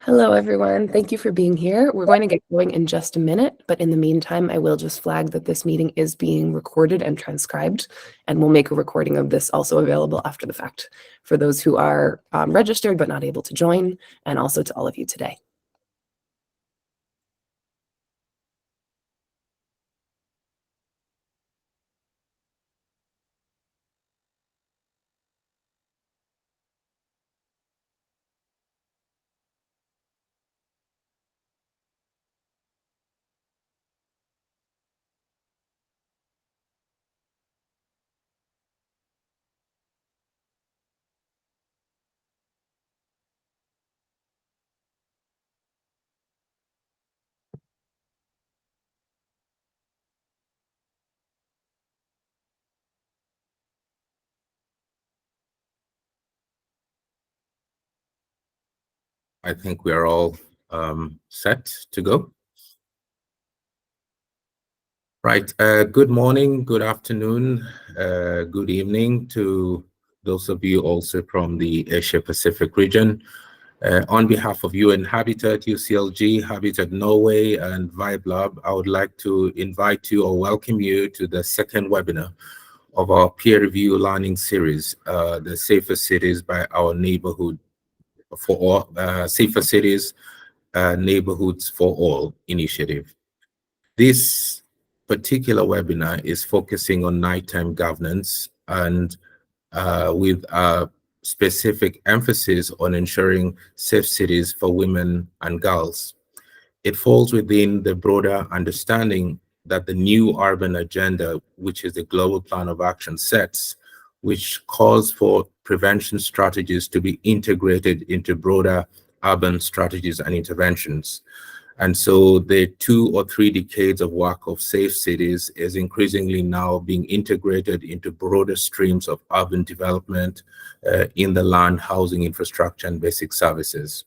Hello, everyone. Thank you for being here. We're going to get going in just a minute, but in the meantime, I will just flag that this meeting is being recorded and transcribed, and we'll make a recording of this also available after the fact for those who are registered but not able to join, and also to all of you today. I think we are all set to go. Right. Good morning, good afternoon, good evening to those of you also from the Asia Pacific region. On behalf of UN Habitat, UCLG, Habitat Norway, and VibeLab, I would like to invite you or welcome you to the second webinar of our peer review learning series, the Safer Cities by Our Neighborhood for All, Safer Cities, Neighborhoods for All initiative. This particular webinar is focusing on nighttime governance and with a specific emphasis on ensuring safe cities for women and girls. It falls within the broader understanding that the new urban agenda, which is the global plan of action sets, which calls for prevention strategies to be integrated into broader urban strategies and interventions. And so the 2 or 3 decades of work of safe cities is increasingly now being integrated into broader streams of urban development in the land, housing, infrastructure, and basic services.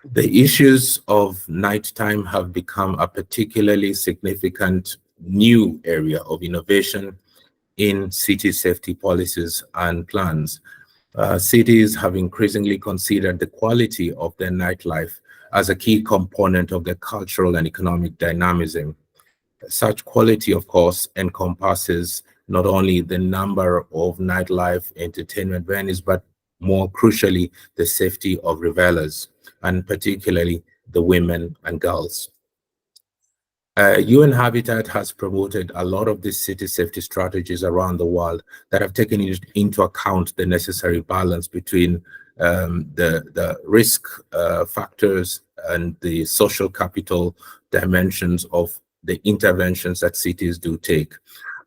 The issues of nighttime have become a particularly significant new area of innovation in city safety policies and plans. Cities have increasingly considered the quality of their nightlife as a key component of their cultural and economic dynamism. Such quality, of course, encompasses not only the number of nightlife entertainment venues, but more crucially, the safety of revelers, and particularly the women and girls. UN Habitat has promoted a lot of these city safety strategies around the world that have taken into account the necessary balance between the risk factors and the social capital dimensions of the interventions that cities do take,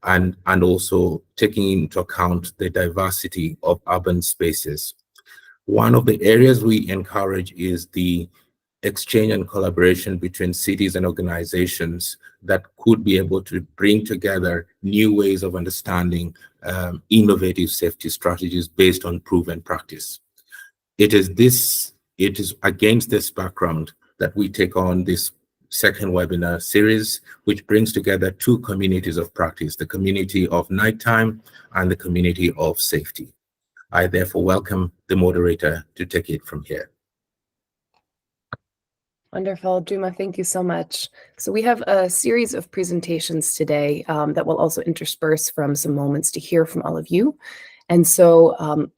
and also taking into account the diversity of urban spaces. One of the areas we encourage is the exchange and collaboration between cities and organizations that could be able to bring together new ways of understanding innovative safety strategies based on proven practice. It is against this background that we take on this second webinar series, which brings together 2 communities of practice, the community of nighttime and the community of safety. I therefore welcome the moderator to take it from here. Wonderful. Juma, thank you so much. So we have a series of presentations today that will also intersperse from some moments to hear from all of you. And so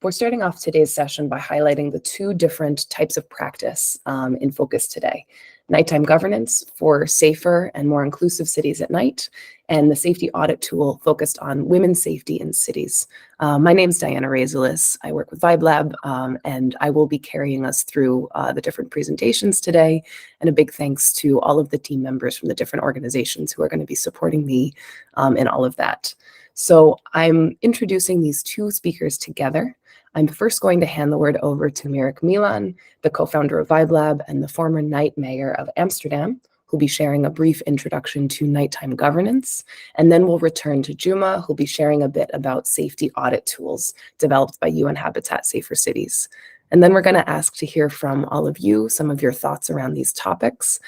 we're starting off today's session by highlighting the 2 different types of practice in focus today. Nighttime governance for safer and more inclusive cities at night, and the safety audit tool focused on women's safety in cities. My name's Diana Razelis. I work with VibeLab, and I will be carrying us through the different presentations today. And a big thanks to all of the team members from the different organizations who are going to be supporting me in all of that. So I'm introducing these 2 speakers together. I'm first going to hand the word over to Mirek Milan, the co-founder of VibeLab and the former night mayor of Amsterdam, who'll be sharing a brief introduction to nighttime governance. And then we'll return to Juma, who'll be sharing a bit about safety audit tools developed by UN Habitat Safer Cities. And then we're going to ask to hear from all of you, some of your thoughts around these topics.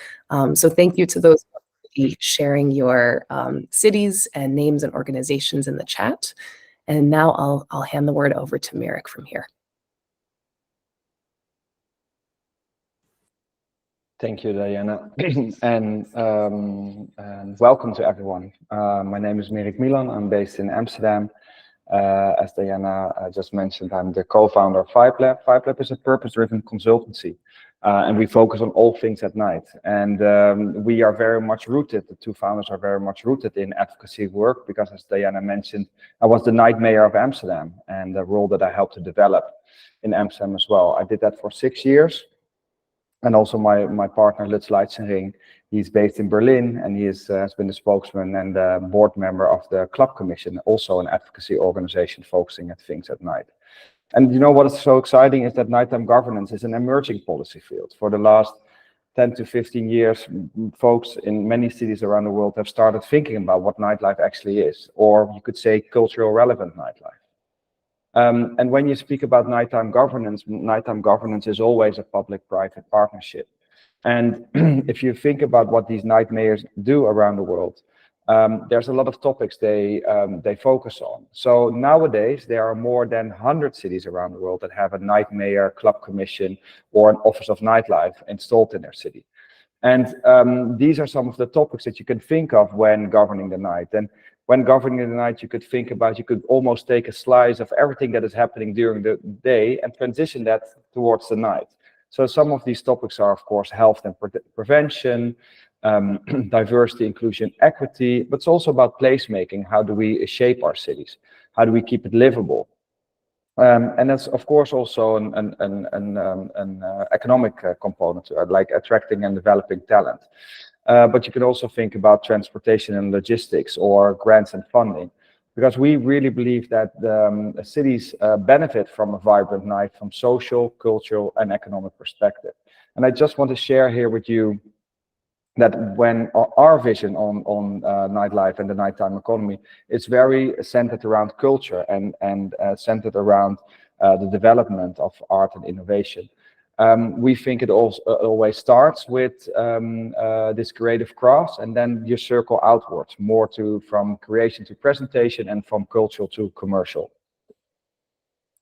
So thank you to those sharing your cities and names and organizations in the chat. And now I'll hand the word over to Mirek from here. Thank you, Diana, and welcome to everyone. My name is Mirik Milan. I'm based in Amsterdam. As Diana just mentioned, I'm the co-founder of VibeLab. VibeLab is a purpose-driven consultancy, and we focus on all things at night. And we are very much rooted, the two founders are very much rooted in advocacy work, because as Diana mentioned, I was the night mayor of Amsterdam, and the role that I helped to develop in Amsterdam as well. I did that for 6 years. And also my partner, Lutz Leitzenring, he's based in Berlin, and he has been the spokesman and the board member of the Club Commission, also an advocacy organization focusing at things at night. And you know what is so exciting is that nighttime governance is an emerging policy field. For the last 10 to 15 years, folks in many cities around the world have started thinking about what nightlife actually is, or you could say cultural relevant nightlife. And when you speak about nighttime governance is always a public-private partnership. And if you think about what these night mayors do around the world, there's a lot of topics they focus on. So nowadays, there are more than 100 cities around the world that have a night mayor, club commission, or an office of nightlife installed in their city. And these are some of the topics that you can think of when governing the night. And when governing the night, you could think about, you could almost take a slice of everything that is happening during the day and transition that towards the night. So some of these topics are, of course, health and prevention, diversity, inclusion, equity, but it's also about placemaking. How do we shape our cities? How do we keep it livable? And that's, of course, also an economic component to it, like attracting and developing talent. But you can also think about transportation and logistics, or grants and funding, because we really believe that cities benefit from a vibrant night from social, cultural, and economic perspective. And I just want to share here with you that when our vision on nightlife and the nighttime economy is very centered around culture and centered around the development of art and innovation. We think it also always starts with this creative crafts, and then you circle outwards more from creation to presentation and from cultural to commercial.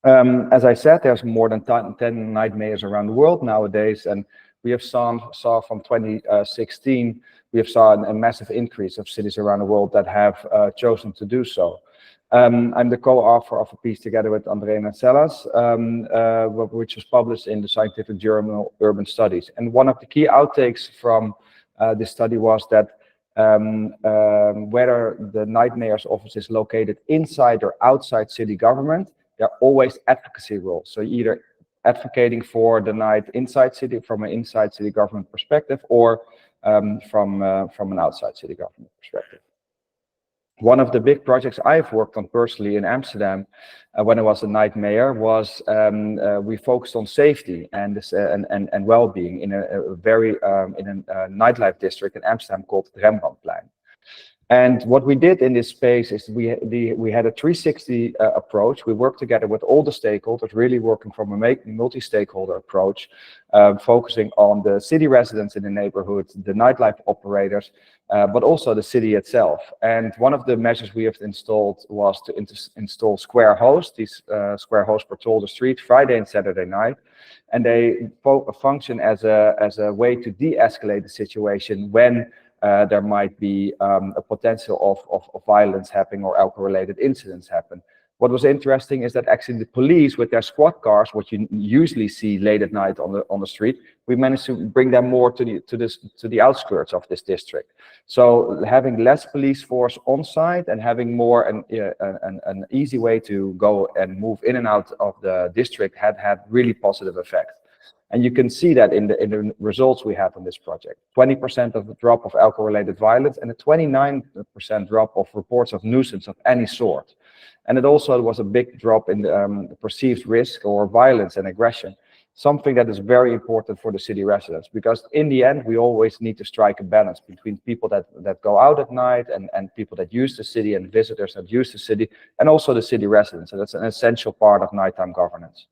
As I said, there's more than 10 night mayors around the world nowadays, and we have saw from 2016, we have saw a massive increase of cities around the world that have chosen to do so. I'm the co-author of a piece together with André Nacellas, which was published in the scientific journal Urban Studies. And one of the key outtakes from this study was that whether the night mayor's office is located inside or outside city government, there are always advocacy roles. So either advocating for the night inside city from an inside city government perspective, or from an outside city government perspective. One of the big projects I've worked on personally in Amsterdam when I was a night mayor was we focused on safety and well-being in a nightlife district in Amsterdam called the Rembrandtplein. And what we did in this space is we had a 360 approach. We worked together with all the stakeholders, really working from a multi-stakeholder approach, focusing on the city residents in the neighborhood, the nightlife operators, but also the city itself. And one of the measures we have installed was to install square hosts. These square hosts patrol the street Friday and Saturday night, and they function as a way to de-escalate the situation when there might be a potential of violence happening or alcohol-related incidents happen. What was interesting is that actually the police with their squad cars, what you usually see late at night on the street, we managed to bring them more to the outskirts of this district. So having less police force on site and having more an easy way to go and move in and out of the district had really positive effect. And you can see that in the results we had on this project. 20% of the drop of alcohol-related violence and a 29% drop of reports of nuisance of any sort. And it also was a big drop in the perceived risk or violence and aggression, something that is very important for the city residents, because in the end, we always need to strike a balance between people that go out at night and people that use the city and visitors that use the city, and also the city residents. And that's an essential part of nighttime governance.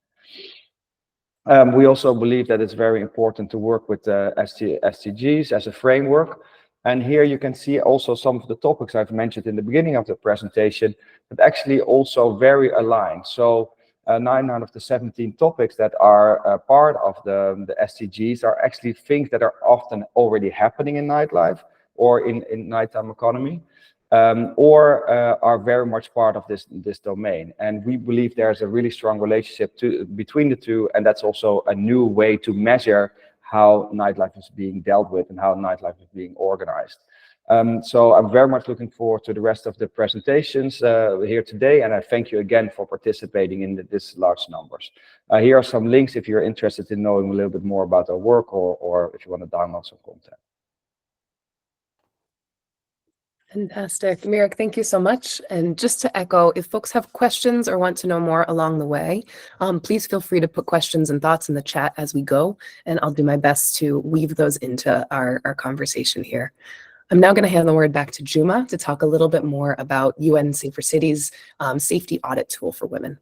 We also believe that it's very important to work with SDGs as a framework. And here you can see also some of the topics I've mentioned in the beginning of the presentation, but actually also very aligned. So 9 out of the 17 topics that are part of the SDGs are actually things that are often already happening in nightlife or in nighttime economy, or are very much part of this domain. And we believe there's a really strong relationship between the two, and that's also a new way to measure how nightlife is being dealt with and how nightlife is being organized. So I'm very much looking forward to the rest of the presentations here today, and I thank you again for participating in this large numbers. Here are some links if you're interested in knowing a little bit more about our work, or if you want to download some content. Fantastic. Mirek, thank you so much. And just to echo, if folks have questions or want to know more along the way, please feel free to put questions and thoughts in the chat as we go, and I'll do my best to weave those into our conversation here. I'm now going to hand the word back to Juma to talk a little bit more about UN Safer Cities safety audit tool for women.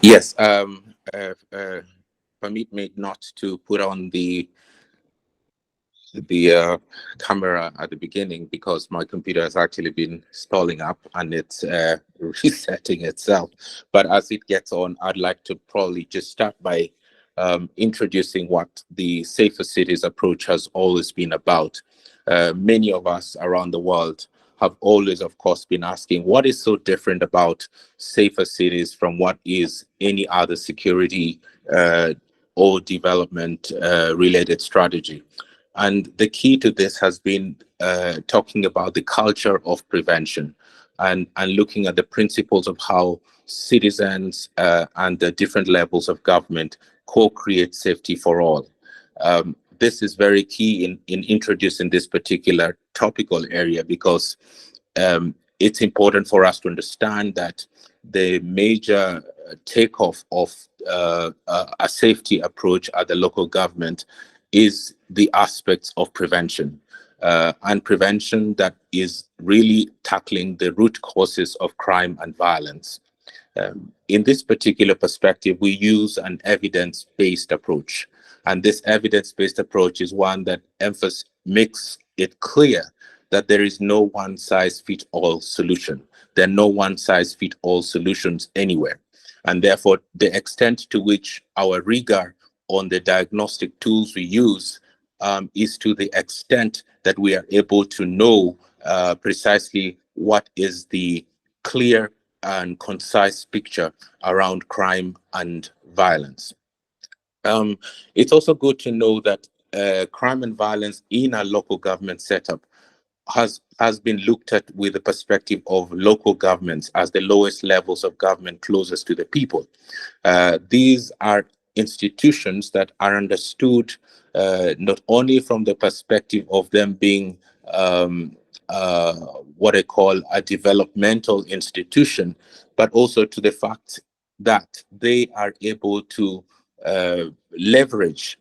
Yes, permit me not to put on the camera at the beginning because my computer has actually been stalling up and it's resetting itself. But as it gets on, I'd like to probably just start by introducing what the Safer Cities approach has always been about. Many of us around the world have always, of course, been asking what is so different about Safer Cities from what is any other security or development related strategy. And the key to this has been talking about the culture of prevention and looking at the principles of how citizens and the different levels of government co-create safety for all. This is very key in introducing this particular topical area because it's important for us to understand that the major takeoff of a safety approach at the local government is the aspects of prevention and prevention that is really tackling the root causes of crime and violence. In this particular perspective, we use an evidence-based approach. And this evidence-based approach is one that makes it clear that there is no one-size-fits-all solution. There are no one-size-fits-all solutions anywhere. And therefore, the extent to which our rigor on the diagnostic tools we use is to the extent that we are able to know precisely what is the clear and concise picture around crime and violence. It's also good to know that crime and violence in a local government setup has been looked at with the perspective of local governments as the lowest levels of government closest to the people. These are institutions that are understood not only from the perspective of them being what I call a developmental institution, but also to the fact that they are able to leverage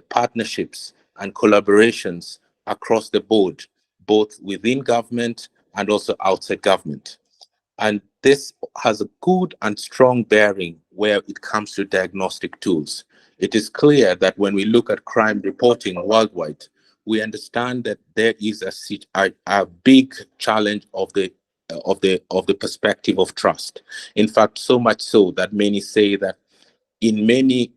partnerships and collaborations across the board, both within government and also outside government. And this has a good and strong bearing where it comes to diagnostic tools. It is clear that when we look at crime reporting worldwide, we understand that there is a big challenge of the perspective of trust. In fact, so much so that many say that in many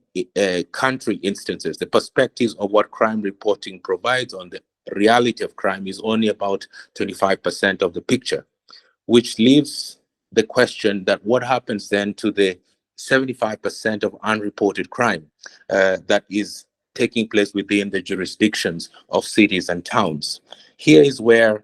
country instances, the perspectives of what crime reporting provides on the reality of crime is only about 25% of the picture, which leaves the question that what happens then to the 75% of unreported crime that is taking place within the jurisdictions of cities and towns. Here is where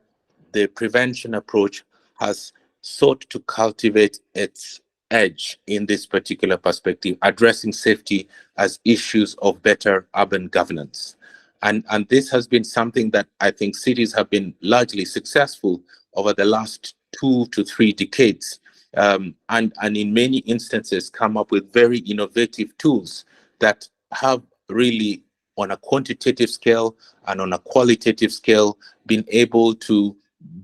the prevention approach has sought to cultivate its edge in this particular perspective, addressing safety as issues of better urban governance. And this has been something that I think cities have been largely successful over the last 2 to 3 decades, and in many instances come up with very innovative tools that have really, on a quantitative scale and on a qualitative scale, been able to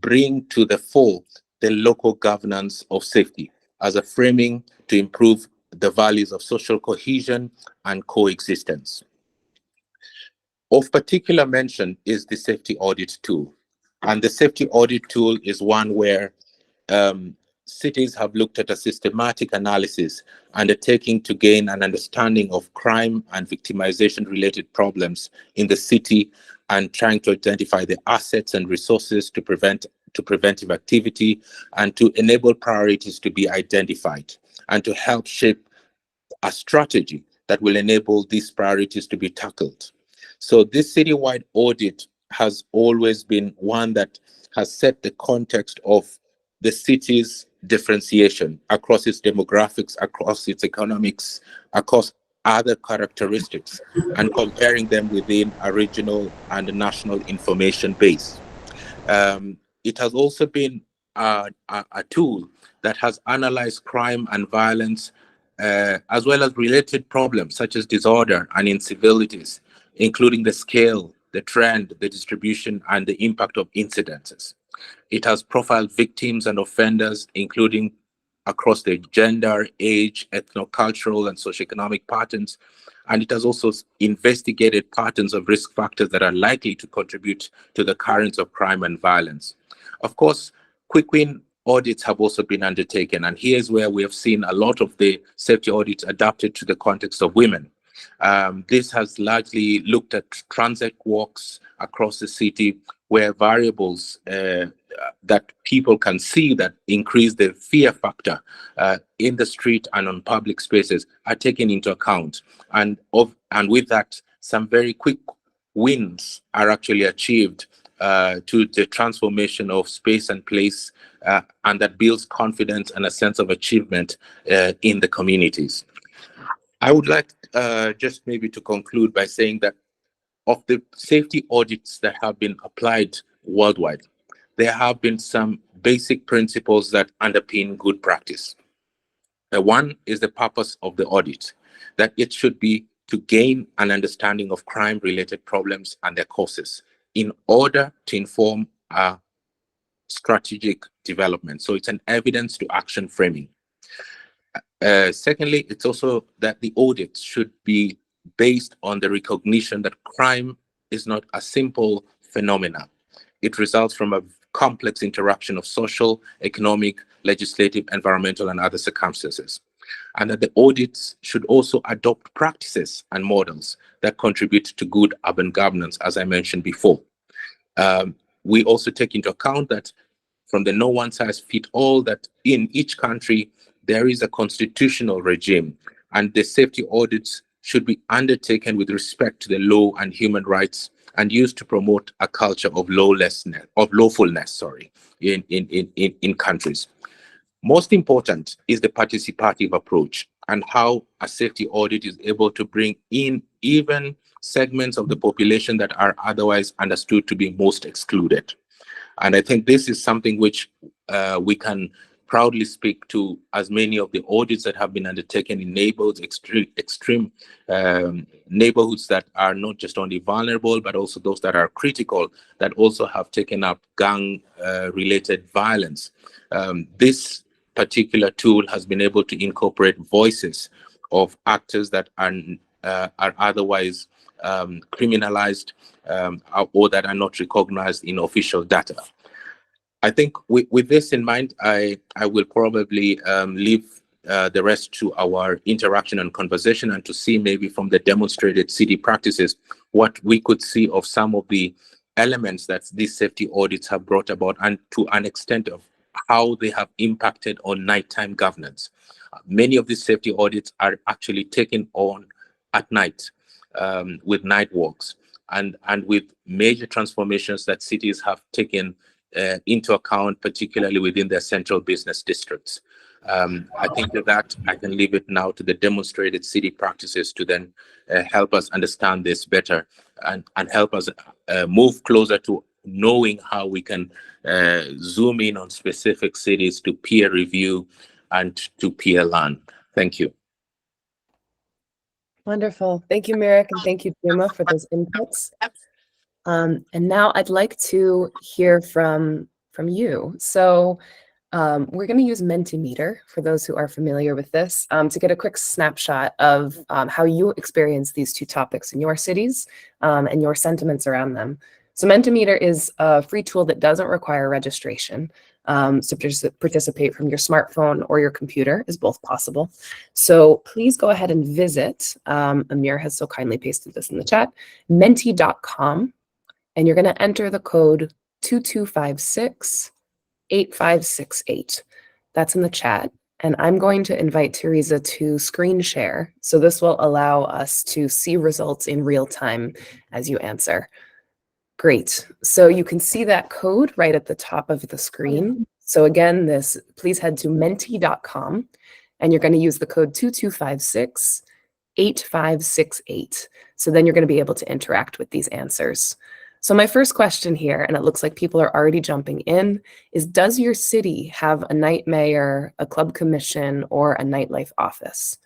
bring to the fore the local governance of safety as a framing to improve the values of social cohesion and coexistence. Of particular mention is the safety audit tool. And the safety audit tool is one where cities have looked at a systematic analysis undertaking to gain an understanding of crime and victimization related problems in the city, and trying to identify the assets and resources to preventive activity, and to enable priorities to be identified, and to help shape a strategy that will enable these priorities to be tackled. So this citywide audit has always been one that has set the context of the city's differentiation across its demographics, across its economics, across other characteristics, and comparing them within a regional and national information base. It has also been a tool that has analyzed crime and violence, as well as related problems such as disorder and incivilities, including the scale, the trend, the distribution, and the impact of incidences. It has profiled victims and offenders, including across their gender, age, ethno-cultural, and socioeconomic patterns. And it has also investigated patterns of risk factors that are likely to contribute to the occurrence of crime and violence. Of course, quick win audits have also been undertaken, and here's where we have seen a lot of the safety audits adapted to the context of women. This has largely looked at transit walks across the city, where variables that people can see that increase the fear factor in the street and on public spaces are taken into account. And with that, some very quick wins are actually achieved to the transformation of space and place, and that builds confidence and a sense of achievement in the communities. I would like just maybe to conclude by saying that of the safety audits that have been applied worldwide, there have been some basic principles that underpin good practice. One is the purpose of the audit, that it should be to gain an understanding of crime-related problems and their causes in order to inform strategic development. So it's an evidence to action framing. Secondly, it's also that the audit should be based on the recognition that crime is not a simple phenomena. It results from a complex interaction of social, economic, legislative, environmental, and other circumstances. And that the audits should also adopt practices and models that contribute to good urban governance, as I mentioned before. We also take into account that from the no one size fit all, that in each country, there is a constitutional regime, and the safety audits should be undertaken with respect to the law and human rights, and used to promote a culture of lawfulness, in countries. Most important is the participative approach, and how a safety audit is able to bring in even segments of the population that are otherwise understood to be most excluded. And I think this is something which we can proudly speak to, as many of the audits that have been undertaken in neighborhoods, extreme neighborhoods that are not just only vulnerable, but also those that are critical, that also have taken up gang-related violence. This particular tool has been able to incorporate voices of actors that are otherwise criminalized, or that are not recognized in official data. I think with this in mind, I will probably leave the rest to our interaction and conversation, and to see maybe from the demonstrated city practices what we could see of some of the elements that these safety audits have brought about, and to an extent of how they have impacted on nighttime governance. Many of these safety audits are actually taken on at night, with night walks, and with major transformations that cities have taken into account, particularly within their central business districts. I think that I can leave it now to the demonstrated city practices to then help us understand this better, and help us move closer to knowing how we can zoom in on specific cities to peer review and to peer learn. Thank you. Wonderful. Thank you, Merrick, and thank you, Juma, for those inputs. And now I'd like to hear from you. So we're going to use Mentimeter, for those who are familiar with this, to get a quick snapshot of how you experience these two topics in your cities, and your sentiments around them. So Mentimeter is a free tool that doesn't require registration. to participate from your smartphone or your computer is both possible. So please go ahead and visit, Amir has so kindly pasted this in the chat, menti.com, and you're going to enter the code 2256-8568. That's in the chat. And I'm going to invite Teresa to screen share. So this will allow us to see results in real time as you answer. Great. So you can see that code right at the top of the screen. So again, please head to menti.com and you're going to use the code 2256-8568. So then you're going to be able to interact with these answers. So my first question here, and it looks like people are already jumping in, is does your city have a night mayor, a club commission, or a nightlife office?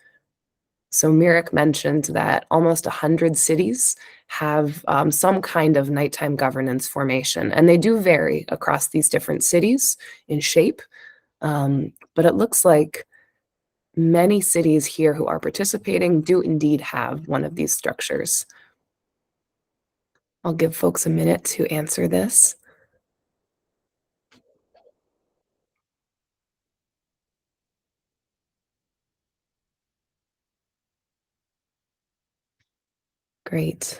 So Mirik mentioned that almost 100 cities have some kind of nighttime governance formation, and they do vary across these different cities in shape. But it looks like many cities here who are participating do indeed have one of these structures. I'll give folks a minute to answer this. Great.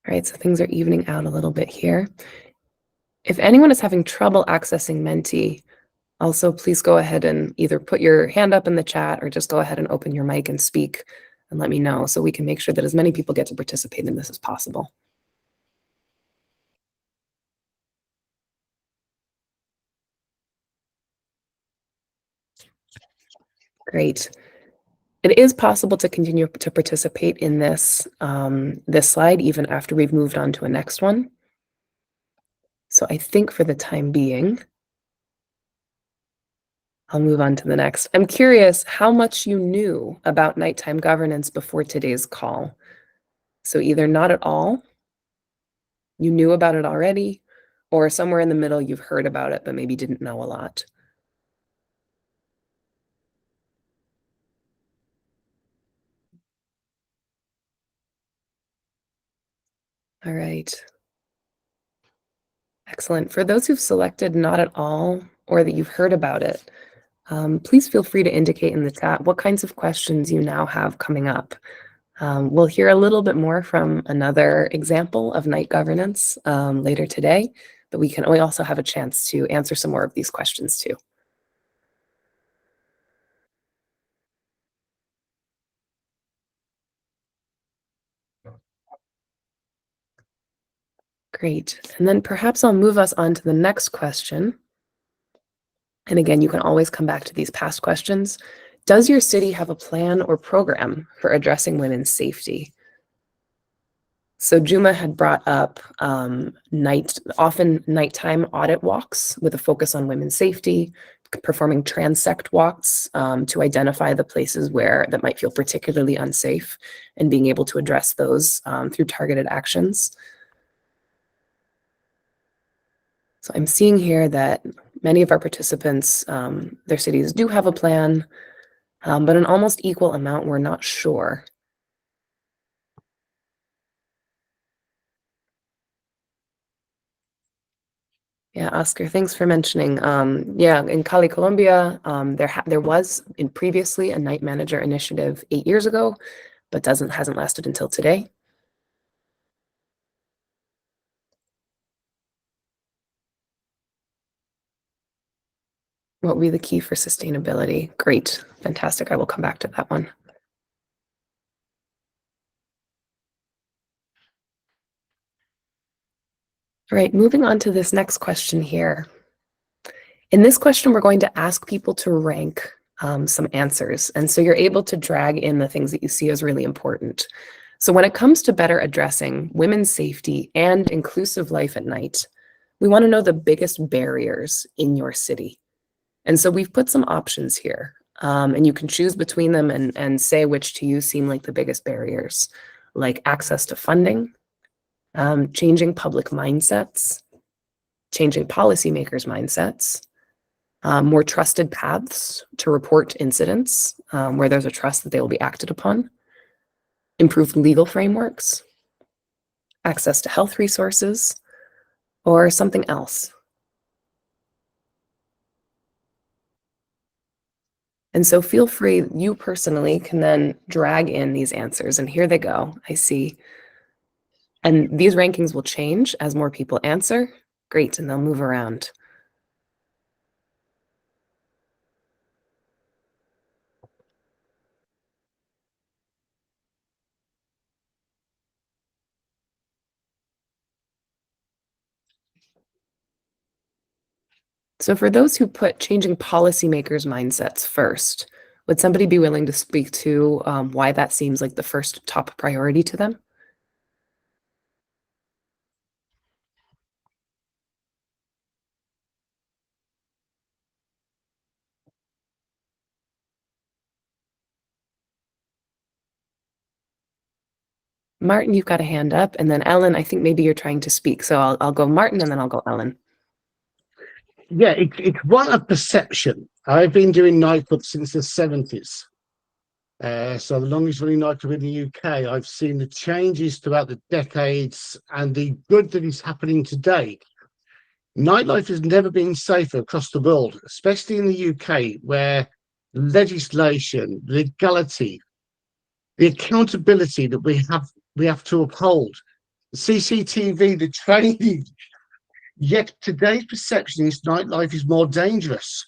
All right, so things are evening out a little bit here. If anyone is having trouble accessing Menti, also please go ahead and either put your hand up in the chat or just go ahead and open your mic and speak and let me know so we can make sure that as many people get to participate in this as possible. Great. It is possible to continue to participate in this, this slide even after we've moved on to a next one. So I think for the time being, I'll move on to the next. I'm curious how much you knew about nighttime governance before today's call. So either not at all, you knew about it already, or somewhere in the middle you've heard about it but maybe didn't know a lot. All right. Excellent. For those who've selected not at all or that you've heard about it, please feel free to indicate in the chat what kinds of questions you now have coming up. We'll hear a little bit more from another example of night governance later today, but we also have a chance to answer some more of these questions too. Great. And then perhaps I'll move us on to the next question. And again, you can always come back to these past questions. Does your city have a plan or program for addressing women's safety? So Juma had brought up often nighttime audit walks with a focus on women's safety, performing transect walks to identify the places that might feel particularly unsafe and being able to address those through targeted actions. So I'm seeing here that many of our participants, their cities do have a plan, but an almost equal amount we're not sure. Yeah, Oscar, thanks for mentioning. Yeah, in Cali, Colombia, there was previously a night manager initiative 8 years ago, but hasn't lasted until today. What would be the key for sustainability? Great, fantastic. I will come back to that one. All right, moving on to this next question here. In this question, we're going to ask people to rank some answers. And so you're able to drag in the things that you see as really important. So when it comes to better addressing women's safety and inclusive life at night, we want to know the biggest barriers in your city. And so we've put some options here, and you can choose between them and say which to you seem like the biggest barriers, like access to funding, changing public mindsets, changing policymakers' mindsets, more trusted paths to report incidents where there's a trust that they will be acted upon, improved legal frameworks, access to health resources, or something else? And so feel free, you personally can then drag in these answers, and here they go. I see. And these rankings will change as more people answer. Great, and they'll move around. So for those who put changing policymakers' mindsets first, would somebody be willing to speak to why that seems like the first top priority to them? Martin, you've got a hand up, and then Ellen, I think maybe you're trying to speak. So I'll go Martin, and then I'll go Ellen. Yeah, it's one of perception. I've been doing nightclubs since the 70s. So the longest running nightclub in the UK. I've seen the changes throughout the decades and the good that is happening today. Nightlife has never been safer across the world, especially in the UK, where legislation, legality, the accountability that we have to uphold, the CCTV, the training. Yet today's perception is nightlife is more dangerous.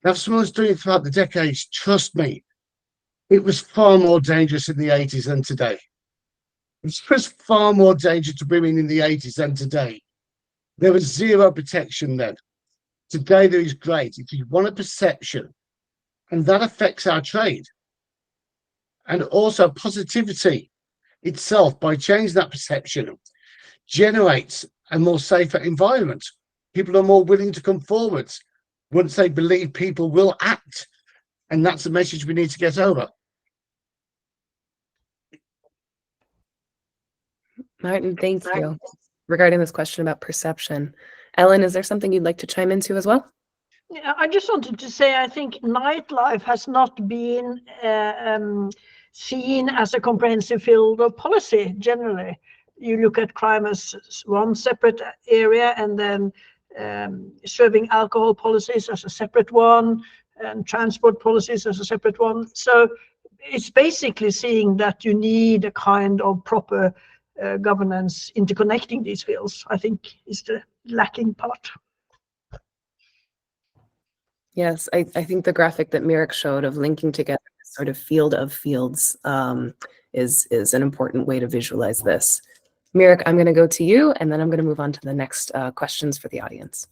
Now, if someone's doing it throughout the decades, trust me, it was far more dangerous in the 80s than today. It was far more dangerous to women in the 80s than today. There was zero protection then. Today there is great. If you want a perception, and that affects our trade. And also positivity itself, by changing that perception, generates a more safer environment. People are more willing to come forward once they believe people will act. And that's the message we need to get over. Martin, thank you. Regarding this question about perception. Ellen, is there something you'd like to chime into as well? Yeah, I just wanted to say, I think nightlife has not been seen as a comprehensive field of policy generally. You look at crime as one separate area, and then serving alcohol policies as a separate one, and transport policies as a separate one. So it's basically seeing that you need a kind of proper governance interconnecting these fields, I think, is the lacking part. Yes, I think the graphic that Mirek showed of linking together this sort of field of fields is an important way to visualize this. Mirek, I'm going to go to you, and then I'm going to move on to the next questions for the audience.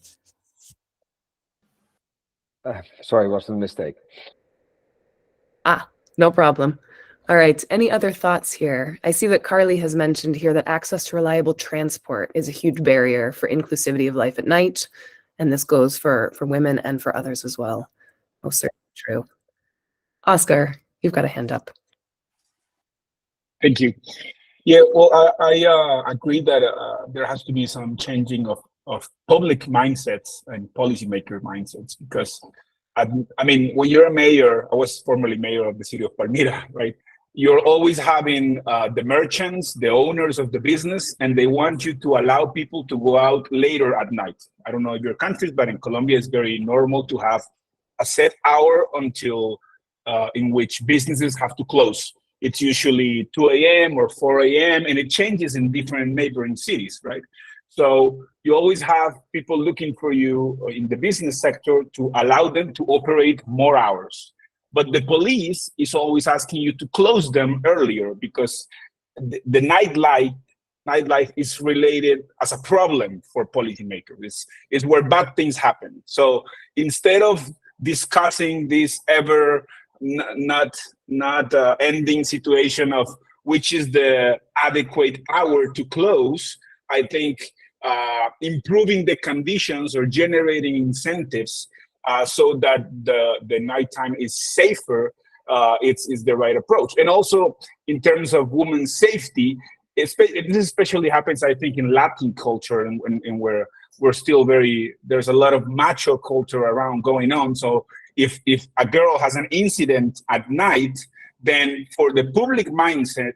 Sorry, what's the mistake? No problem. All right, any other thoughts here? I see that Carly has mentioned here that access to reliable transport is a huge barrier for inclusivity of life at night, and this goes for women and for others as well. Most certainly true. Oscar, you've got a hand up. Thank you. Yeah, well, I agree that there has to be some changing of public mindsets and policymaker mindsets, because, I mean, when you're a mayor, I was formerly mayor of the city of Palmira, right? You're always having the merchants, the owners of the business, and they want you to allow people to go out later at night. I don't know if your countries, but in Colombia, it's very normal to have a set hour until in which businesses have to close. It's usually 2 a.m. or 4 a.m. and it changes in different neighboring cities, right? So you always have people looking for you in the business sector to allow them to operate more hours. But the police is always asking you to close them earlier, because the nightlife is related as a problem for policymakers. It's where bad things happen. So instead of discussing this ever not ending situation of which is the adequate hour to close, I think improving the conditions or generating incentives so that the nighttime is safer, it's the right approach. And also in terms of women's safety, this especially happens, I think, in Latin culture, and where we're still there's a lot of macho culture around going on. So if a girl has an incident at night, then for the public mindset,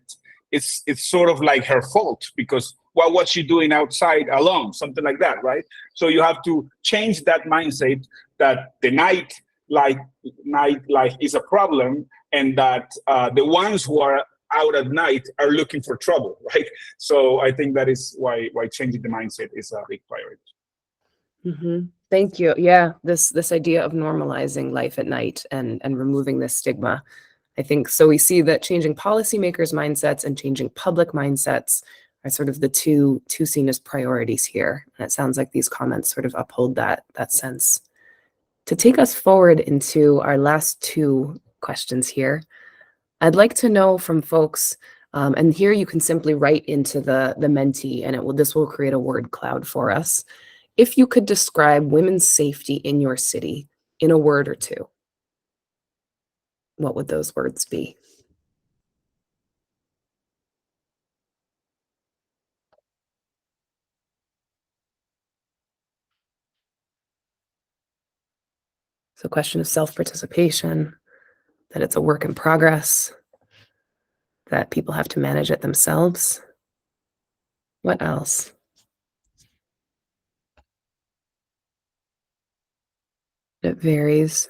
it's sort of like her fault, because what was she doing outside alone, something like that, right? So you have to change that mindset that the nightlife is a problem, and that the ones who are out at night are looking for trouble, right? So I think that is why changing the mindset is a big priority. Mm-hmm. Thank you. Yeah, this idea of normalizing life at night and removing this stigma. I think so. We see that changing policymakers' mindsets and changing public mindsets are sort of the two seen as priorities here. And it sounds like these comments sort of uphold that sense. To take us forward into our last two questions here, I'd like to know from folks, and here you can simply write into the Menti, and this will create a word cloud for us. If you could describe women's safety in your city in a word or two, what would those words be? So, question of self-participation, that it's a work in progress, that people have to manage it themselves. What else? It varies.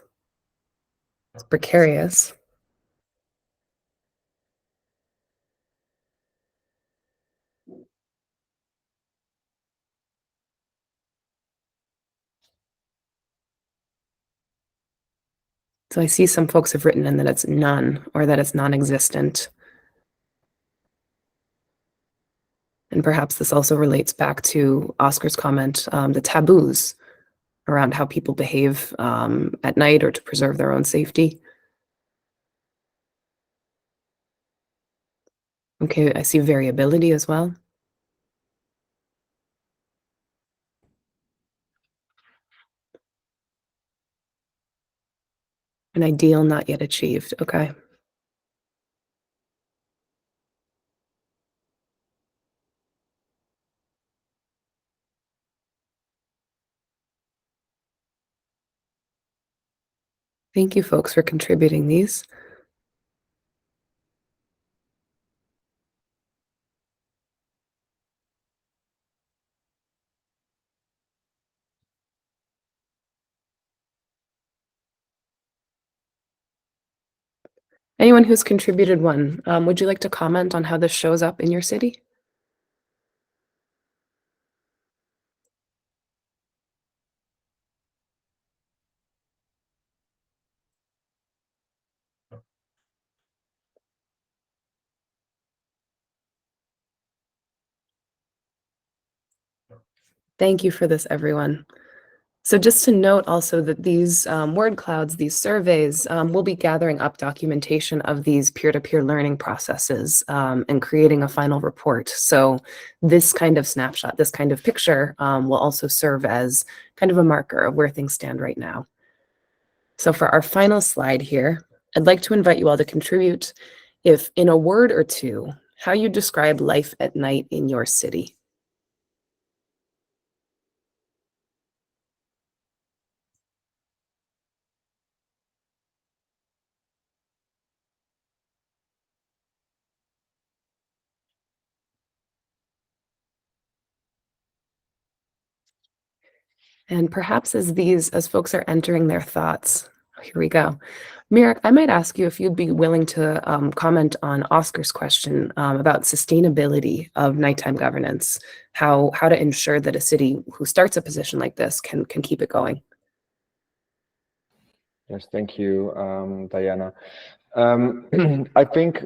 It's precarious. So I see some folks have written in that it's none, or that it's non-existent. And perhaps this also relates back to Oscar's comment, the taboos around how people behave at night or to preserve their own safety. Okay, I see variability as well. An ideal not yet achieved. Okay. Thank you, folks, for contributing these. Anyone who's contributed one, would you like to comment on how this shows up in your city? Thank you for this, everyone. So just to note also that these word clouds, these surveys, we'll be gathering up documentation of these peer-to-peer learning processes and creating a final report. So this kind of snapshot, this kind of picture will also serve as kind of a marker of where things stand right now. So for our final slide here, I'd like to invite you all to contribute, if in a word or two, how you describe life at night in your city. And perhaps as folks are entering their thoughts, here we go. Mirek, I might ask you if you'd be willing to comment on Oscar's question about sustainability of nighttime governance, how to ensure that a city who starts a position like this can keep it going. Yes, thank you, Diana. I think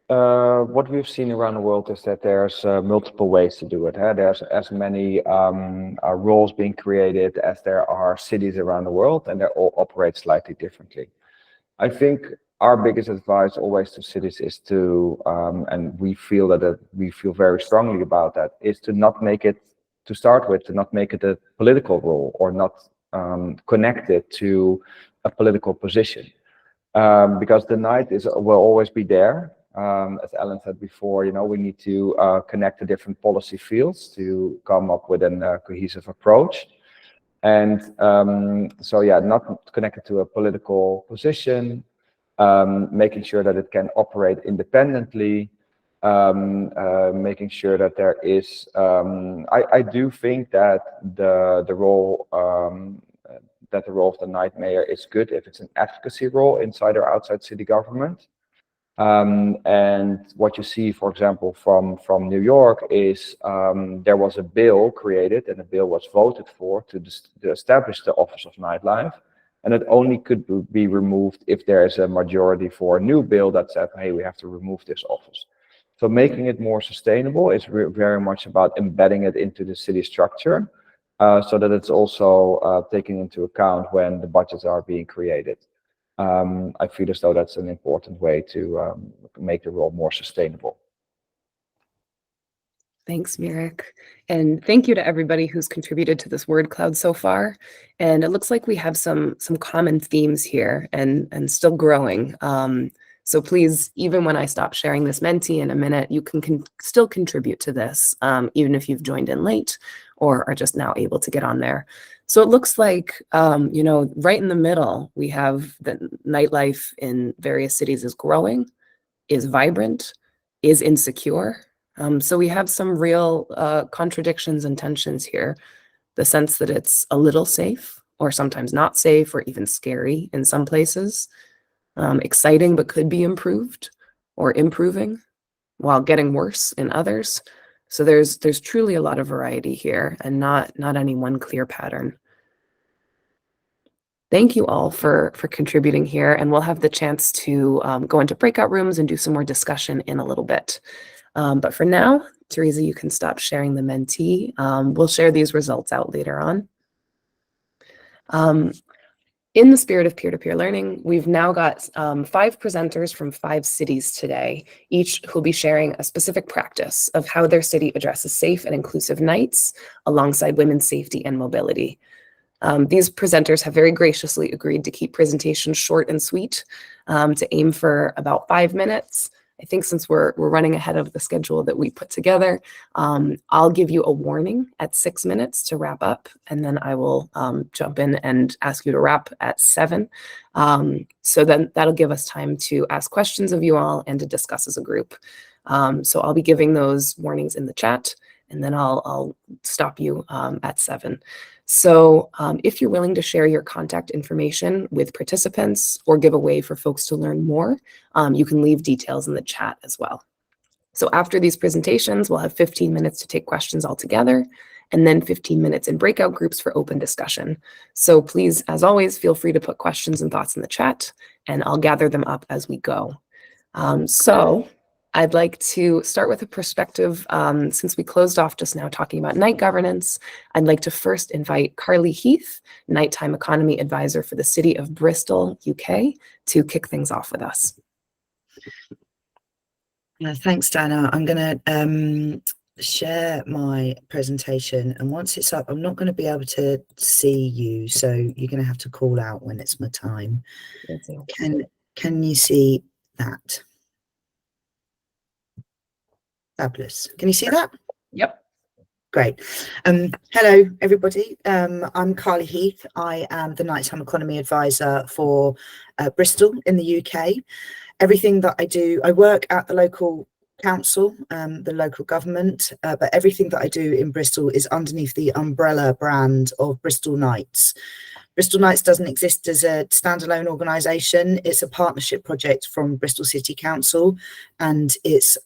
what we've seen around the world is that there's multiple ways to do it. There's as many roles being created as there are cities around the world, and they all operate slightly differently. I think our biggest advice always to cities is to, and we feel very strongly about that, is to not make it, to start with, to not make it a political role or not connect it to a political position. Because the night will always be there. As Ellen said before, we need to connect the different policy fields to come up with a cohesive approach. And so, yeah, not connected to a political position, making sure that it can operate independently, making sure that there is, I do think that the role of the night mayor is good if it's an advocacy role inside or outside city government. And what you see, for example, from New York is there was a bill created and a bill was voted for to establish the Office of Nightlife. And it only could be removed if there is a majority for a new bill that said, hey, we have to remove this office. So making it more sustainable is very much about embedding it into the city structure so that it's also taken into account when the budgets are being created. I feel as though that's an important way to make the role more sustainable. Thanks, Mirek. And thank you to everybody who's contributed to this word cloud so far. And it looks like we have some common themes here and still growing. So please, even when I stop sharing this Menti in a minute, you can still contribute to this, even if you've joined in late or are just now able to get on there. So it looks like, you know, right in the middle, we have the nightlife in various cities is growing, is vibrant, is insecure. So we have some real contradictions and tensions here. The sense that it's a little safe or sometimes not safe or even scary in some places. Exciting but could be improved or improving while getting worse in others. So there's truly a lot of variety here and not any one clear pattern. Thank you all for contributing here, and we'll have the chance to go into breakout rooms and do some more discussion in a little bit. But for now, Teresa, you can stop sharing the Menti. We'll share these results out later on. In the spirit of peer-to-peer learning, we've now got 5 presenters from 5 cities today, each who'll be sharing a specific practice of how their city addresses safe and inclusive nights alongside women's safety and mobility. These presenters have very graciously agreed to keep presentations short and sweet, to aim for about 5 minutes. I think since we're running ahead of the schedule that we put together, I'll give you a warning at 6 minutes to wrap up, and then I will jump in and ask you to wrap at 7. So then that'll give us time to ask questions of you all and to discuss as a group. So I'll be giving those warnings in the chat, and then I'll stop you at 7. So if you're willing to share your contact information with participants or give a way for folks to learn more, you can leave details in the chat as well. So after these presentations, we'll have 15 minutes to take questions all together, and then 15 minutes in breakout groups for open discussion. So please, as always, feel free to put questions and thoughts in the chat, and I'll gather them up as we go. So I'd like to start with a perspective, since we closed off just now talking about night governance. I'd like to first invite Carly Heath, Nighttime Economy Advisor for the City of Bristol, UK, to kick things off with us. Thanks, Dana. I'm going to share my presentation, and once it's up, I'm not going to be able to see you, so you're going to have to call out when it's my time. Can you see that? Fabulous. Can you see that? Yep. Great. Hello, everybody. I'm Carly Heath. I am the Nighttime Economy Advisor for Bristol in the UK. Everything that I do, I work at the local council, the local government, but everything that I do in Bristol is underneath the umbrella brand of Bristol Nights. Bristol Nights doesn't exist as a standalone organisation. It's a partnership project from Bristol City Council, and it's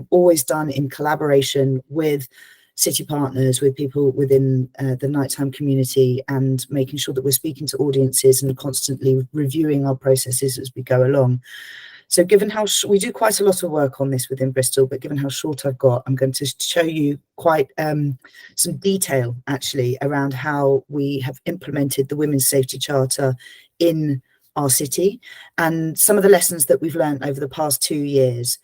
always done in collaboration with city partners, with people within the nighttime community, and making sure that we're speaking to audiences and constantly reviewing our processes as we go along. So given how we do quite a lot of work on this within Bristol, but given how short I've got, I'm going to show you quite some detail actually around how we have implemented the Women's Safety Charter in our city and some of the lessons that we've learned over the past 2 years.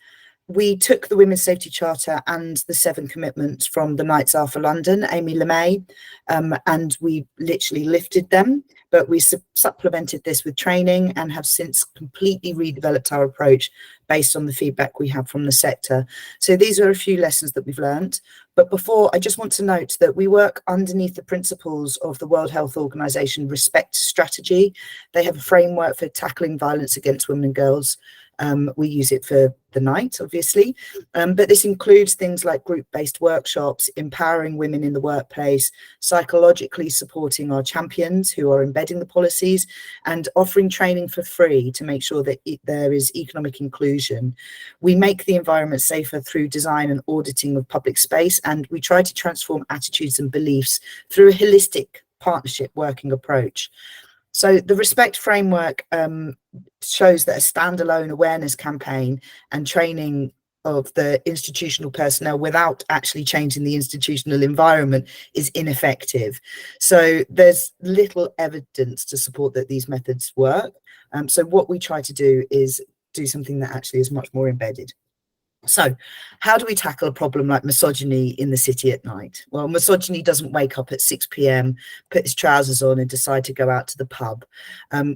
We took the Women's Safety Charter and the 7 commitments from the Nights Are for London, Amy LeMay, and we literally lifted them, but we supplemented this with training and have since completely redeveloped our approach based on the feedback we have from the sector. So these are a few lessons that we've learned. But before, I just want to note that we work underneath the principles of the World Health Organization Respect Strategy. They have a framework for tackling violence against women and girls. We use it for the night, obviously, but this includes things like group-based workshops, empowering women in the workplace, psychologically supporting our champions who are embedding the policies, and offering training for free to make sure that there is economic inclusion. We make the environment safer through design and auditing of public space, and we try to transform attitudes and beliefs through a holistic partnership working approach. So the Respect framework shows that a standalone awareness campaign and training of the institutional personnel without actually changing the institutional environment is ineffective. So there's little evidence to support that these methods work. So what we try to do is do something that actually is much more embedded. So how do we tackle a problem like misogyny in the city at night? Well, misogyny doesn't wake up at 6 p.m, put his trousers on and decide to go out to the pub.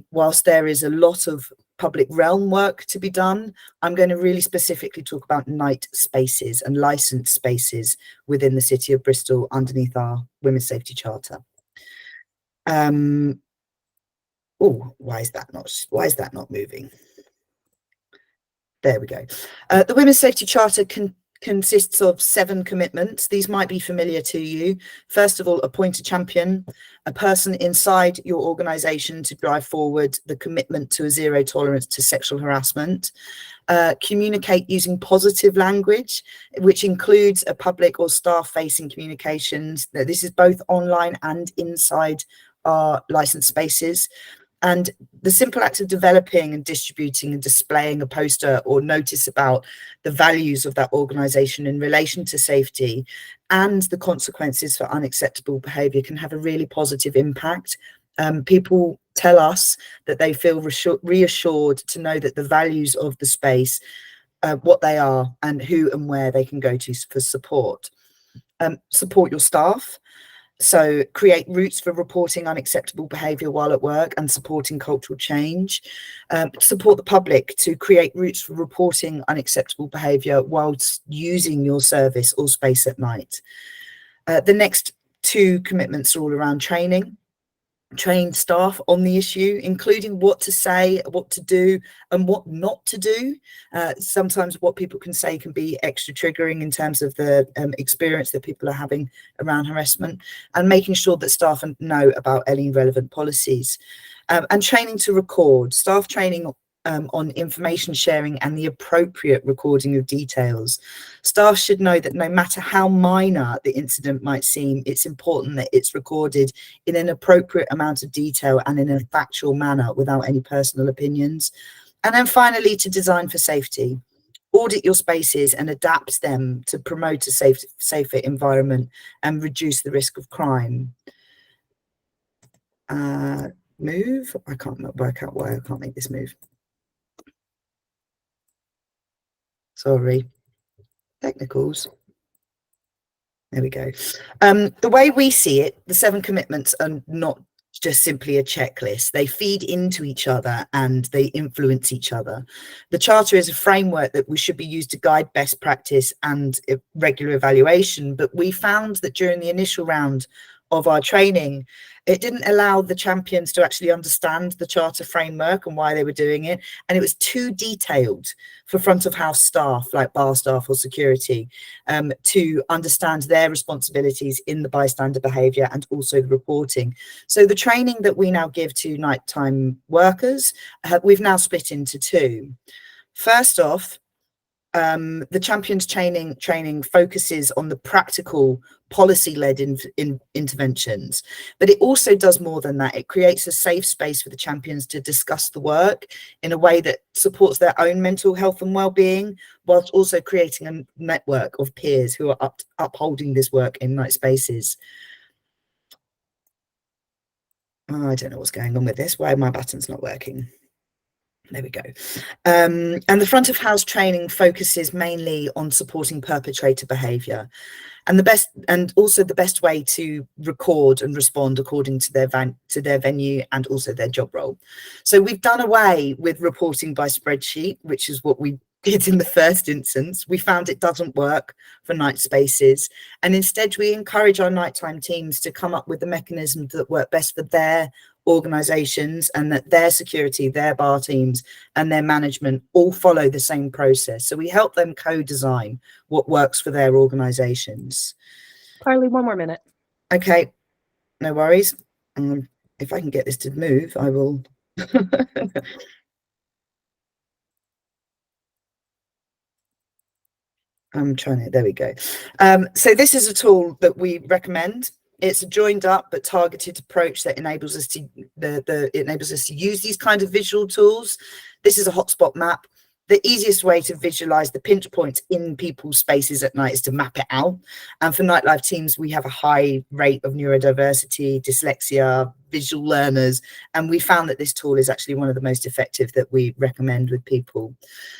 Whilst there is a lot of public realm work to be done, I'm going to really specifically talk about night spaces and licensed spaces within the city of Bristol underneath our Women's Safety Charter. Oh, why is that not moving? There we go. The Women's Safety Charter consists of 7 commitments. These might be familiar to you. First of all, appoint a champion, a person inside your organisation to drive forward the commitment to a zero tolerance to sexual harassment. Communicate using positive language, which includes a public or staff-facing communications. This is both online and inside our licensed spaces. And the simple act of developing and distributing and displaying a poster or notice about the values of that organisation in relation to safety and the consequences for unacceptable behaviour can have a really positive impact. People tell us that they feel reassured to know that the values of the space, what they are and who and where they can go to for support. Support your staff. So create routes for reporting unacceptable behaviour while at work and supporting cultural change. Support the public to create routes for reporting unacceptable behaviour whilst using your service or space at night. The next 2 commitments are all around training. Train staff on the issue, including what to say, what to do and what not to do. Sometimes what people can say can be extra triggering in terms of the experience that people are having around harassment, and making sure that staff know about any relevant policies. And training to record, staff training on information sharing and the appropriate recording of details. Staff should know that no matter how minor the incident might seem, it's important that it's recorded in an appropriate amount of detail and in a factual manner without any personal opinions. And then finally, to design for safety. Audit your spaces and adapt them to promote a safer environment and reduce the risk of crime. Move. I can't work out why I can't make this move. Sorry, technicals. There we go. The way we see it, the 7 commitments are not just simply a checklist. They feed into each other and they influence each other. The Charter is a framework that we should be used to guide best practice and regular evaluation, but we found that during the initial round of our training, it didn't allow the champions to actually understand the Charter framework and why they were doing it. And it was too detailed for front of house staff like bar staff or security to understand their responsibilities in the bystander behaviour and also the reporting. So the training that we now give to nighttime workers, we've now split into 2. First off, the champions training focuses on the practical policy-led interventions, but it also does more than that. It creates a safe space for the champions to discuss the work in a way that supports their own mental health and well-being, whilst also creating a network of peers who are upholding this work in night spaces. Oh, I don't know what's going on with this. Why my button's not working? There we go. And the front of house training focuses mainly on supporting perpetrator behaviour, and the best way to record and respond according to their venue and also their job role. So we've done away with reporting by spreadsheet, which is what we it in the first instance. We found it doesn't work for night spaces, and instead we encourage our nighttime teams to come up with the mechanisms that work best for their organizations, and that their security, their bar teams and their management all follow the same process. So we help them co-design what works for their organizations. Carly, one more minute. Okay, no worries. If I can get this to move, I will. I'm trying it. There we go. So this is a tool that we recommend. It's a joined up but targeted approach that enables us to use these kind of visual tools. This is a hotspot map. The easiest way to visualize the pinch points in people's spaces at night is to map it out. And for nightlife teams, we have a high rate of neurodiversity, dyslexia, visual learners, and we found that this tool is actually one of the most effective that we recommend with people.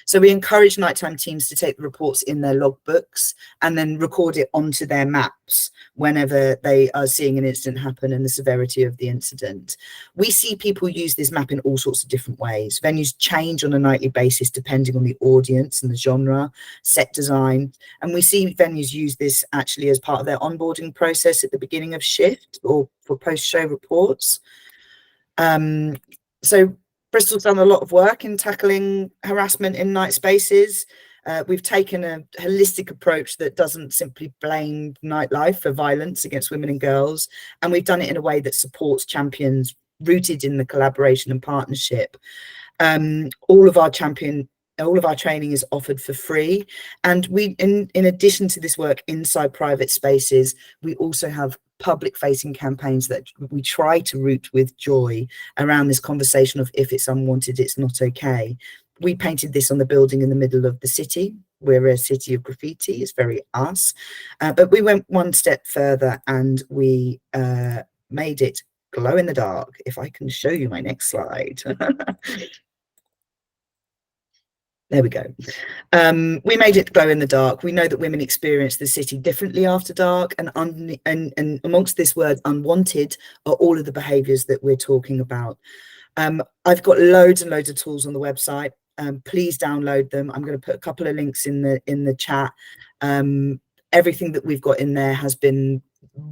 So we encourage nighttime teams to take the reports in their logbooks and then record it onto their maps whenever they are seeing an incident happen and the severity of the incident. We see people use this map in all sorts of different ways. Venues change on a nightly basis depending on the audience and the genre, set design, and we see venues use this actually as part of their onboarding process at the beginning of shift or for post-show reports. So Bristol's done a lot of work in tackling harassment in night spaces. We've taken a holistic approach that doesn't simply blame nightlife for violence against women and girls, and we've done it in a way that supports champions rooted in the collaboration and partnership. All of our training is offered for free, and we, in addition to this work inside private spaces, we also have public facing campaigns that we try to root with joy around this conversation of if it's unwanted, it's not okay. We painted this on the building in the middle of the city. We're a city of graffiti, it's very us, but we went one step further and we made it glow in the dark. If I can show you my next slide. There we go. We made it glow in the dark. We know that women experience the city differently after dark, and amongst this word unwanted are all of the behaviours that we're talking about. I've got loads and loads of tools on the website. Please download them. I'm going to put a couple of links in the chat. Everything that we've got in there has been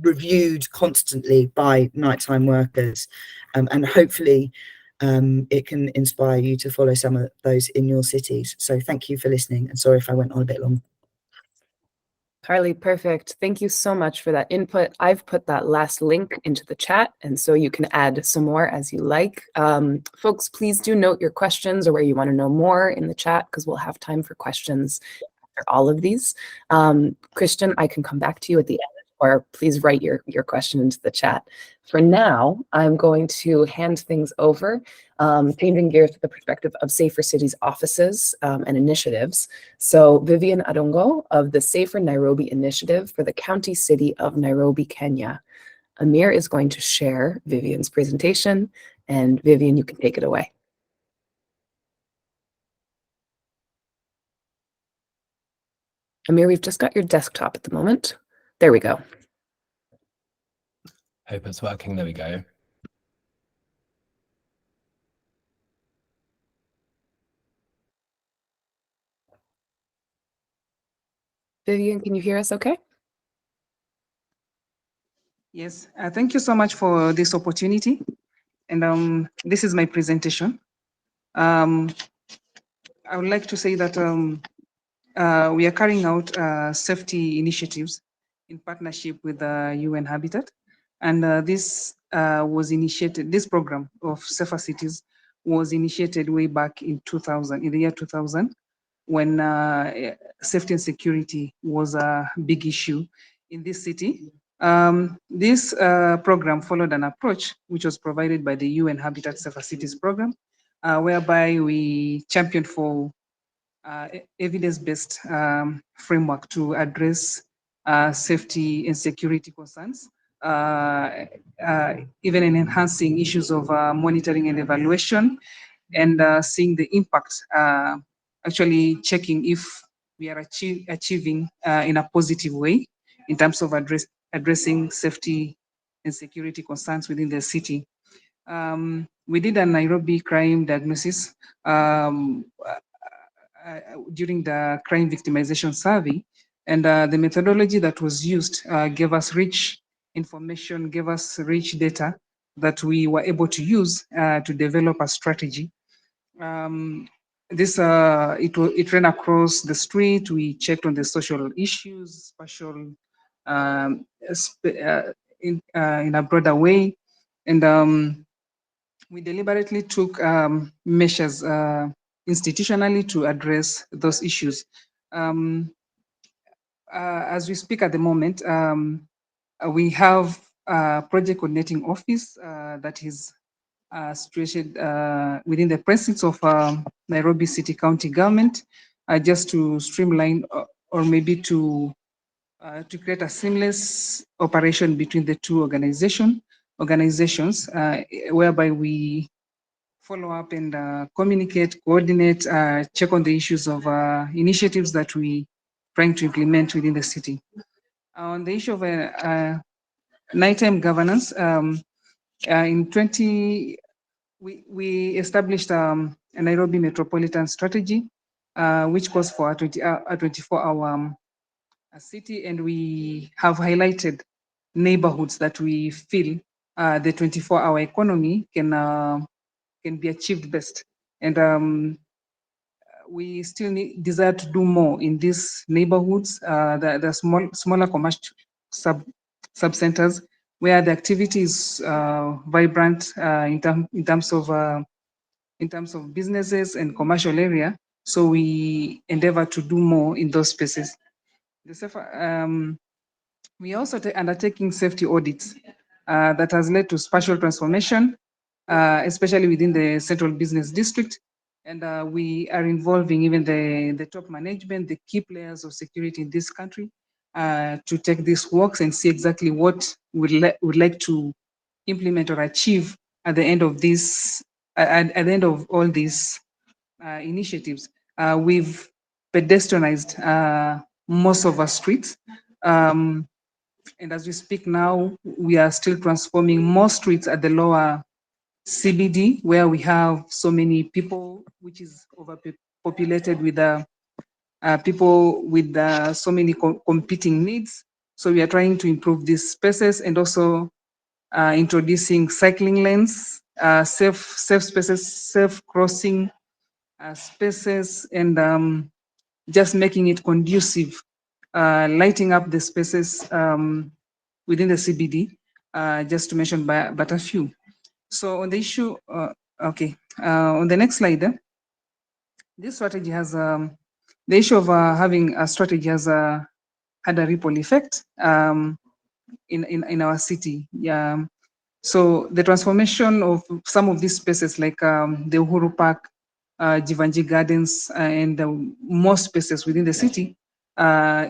reviewed constantly by nighttime workers, and hopefully it can inspire you to follow some of those in your cities. So thank you for listening, and sorry if I went on a bit long. Carly, perfect. Thank you so much for that input. I've put that last link into the chat, and so you can add some more as you like. Folks, please do note your questions or where you want to know more in the chat, because we'll have time for questions after all of these. Christian, I can come back to you at the end, or please write your question into the chat. For now, I'm going to hand things over, changing gears to the perspective of Safer Cities offices and initiatives. So Vivian Adongo of the Safer Nairobi Initiative for the County City of Nairobi, Kenya. Amir is going to share Vivian's presentation, and Vivian, you can take it away. Amir, we've just got your desktop at the moment. There we go. Hope it's working. There we go. Vivian, can you hear us okay? Yes, thank you so much for this opportunity. And this is my presentation. I would like to say that we are carrying out safety initiatives in partnership with UN Habitat. And this was initiated, this program of Safer Cities was initiated way back in 2000, in the year 2000, when safety and security was a big issue in this city. This program followed an approach which was provided by the UN Habitat Safer Cities program, whereby we championed for evidence-based framework to address safety and security concerns, even in enhancing issues of monitoring and evaluation, and seeing the impact, actually checking if we are achieving in a positive way in terms of addressing safety and security concerns within the city. We did a Nairobi crime diagnosis during the crime victimization survey, and the methodology that was used gave us rich information, gave us rich data that we were able to use to develop a strategy. It ran across the street. We checked on the social issues, spatial, in a broader way, and we deliberately took measures institutionally to address those issues. As we speak at the moment, we have a project coordinating office that is situated within the precincts of Nairobi City County Government, just to streamline or maybe to create a seamless operation between the two organizations, whereby we follow up and communicate, coordinate, check on the issues of initiatives that we trying to implement within the city. On the issue of nighttime governance, we established a Nairobi metropolitan strategy, which calls for a 24-hour city, and we have highlighted neighborhoods that we feel the 24-hour economy can be achieved best. And we still desire to do more in these neighborhoods, the smaller commercial sub-centers, where the activity is vibrant in terms of businesses and commercial area. So we endeavor to do more in those spaces. We also undertaking safety audits that has led to spatial transformation, especially within the central business district. And we are involving even the top management, the key players of security in this country, to take these works and see exactly what we would like to implement or achieve at the end of this, at the end of all these initiatives. We've pedestrianized most of our streets. And as we speak now, we are still transforming more streets at the lower CBD, where we have so many people, which is overpopulated with people with so many competing needs. So we are trying to improve these spaces and also introducing cycling lanes, safe spaces, safe crossing spaces, and just making it conducive, lighting up the spaces within the CBD, just to mention but a few. So on the issue, on the next slide, this strategy has, the issue of having a strategy has had a ripple effect in our city. Yeah. So the transformation of some of these spaces, like the Uhuru Park, Jivanji Gardens, and more spaces within the city,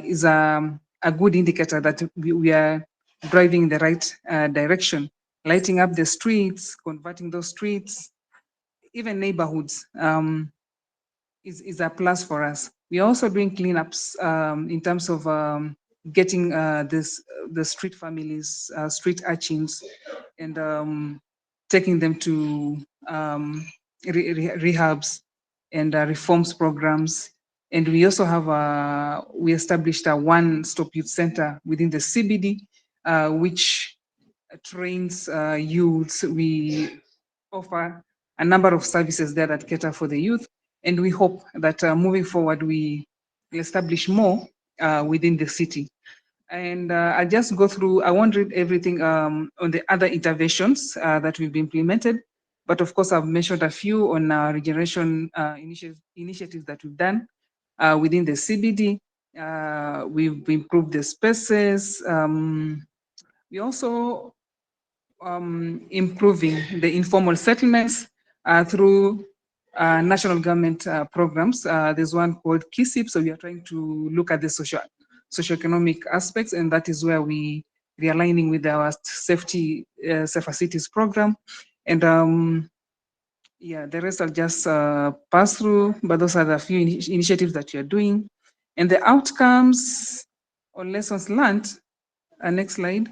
is a good indicator that we are driving in the right direction. Lighting up the streets, converting those streets, even neighborhoods, is a plus for us. We're also doing cleanups in terms of getting the street families, street urchins, and taking them to rehabs and reforms programs. And we also have we established a one-stop youth center within the CBD, which trains youths. We offer a number of services there that cater for the youth, and we hope that moving forward we establish more within the city. And I'll just go through, I won't read everything on the other interventions that we've implemented, but of course I've mentioned a few on our regeneration initiatives that we've done within the CBD. We've improved the spaces. We also improving the informal settlements through national government programs. There's one called KISIP, so we are trying to look at the socioeconomic aspects, and that is where we are aligning with our safer cities program. And yeah, the rest I'll just pass through, but those are the few initiatives that you're doing. And the outcomes or lessons learned, next slide.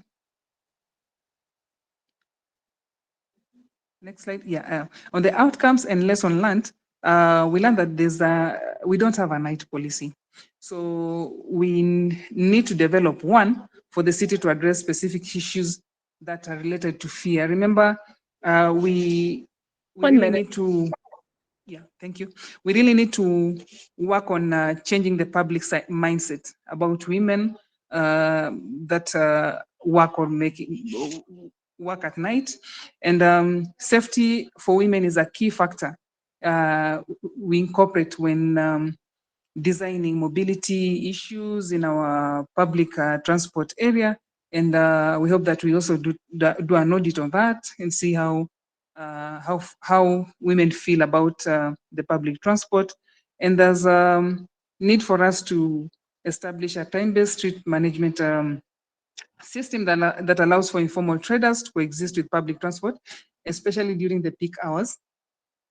Next slide. Yeah, on the outcomes and lesson learned, we learned that we don't have a night policy. So we need to develop one for the city to address specific issues that are related to fear. Remember, we really need to, yeah, thank you. We really need to work on changing the public mindset about women that work or work at night. And safety for women is a key factor we incorporate when designing mobility issues in our public transport area. And we hope that we also do an audit on that and see how women feel about the public transport. And there's need for us to establish a time-based street management system that allows for informal traders to coexist with public transport, especially during the peak hours,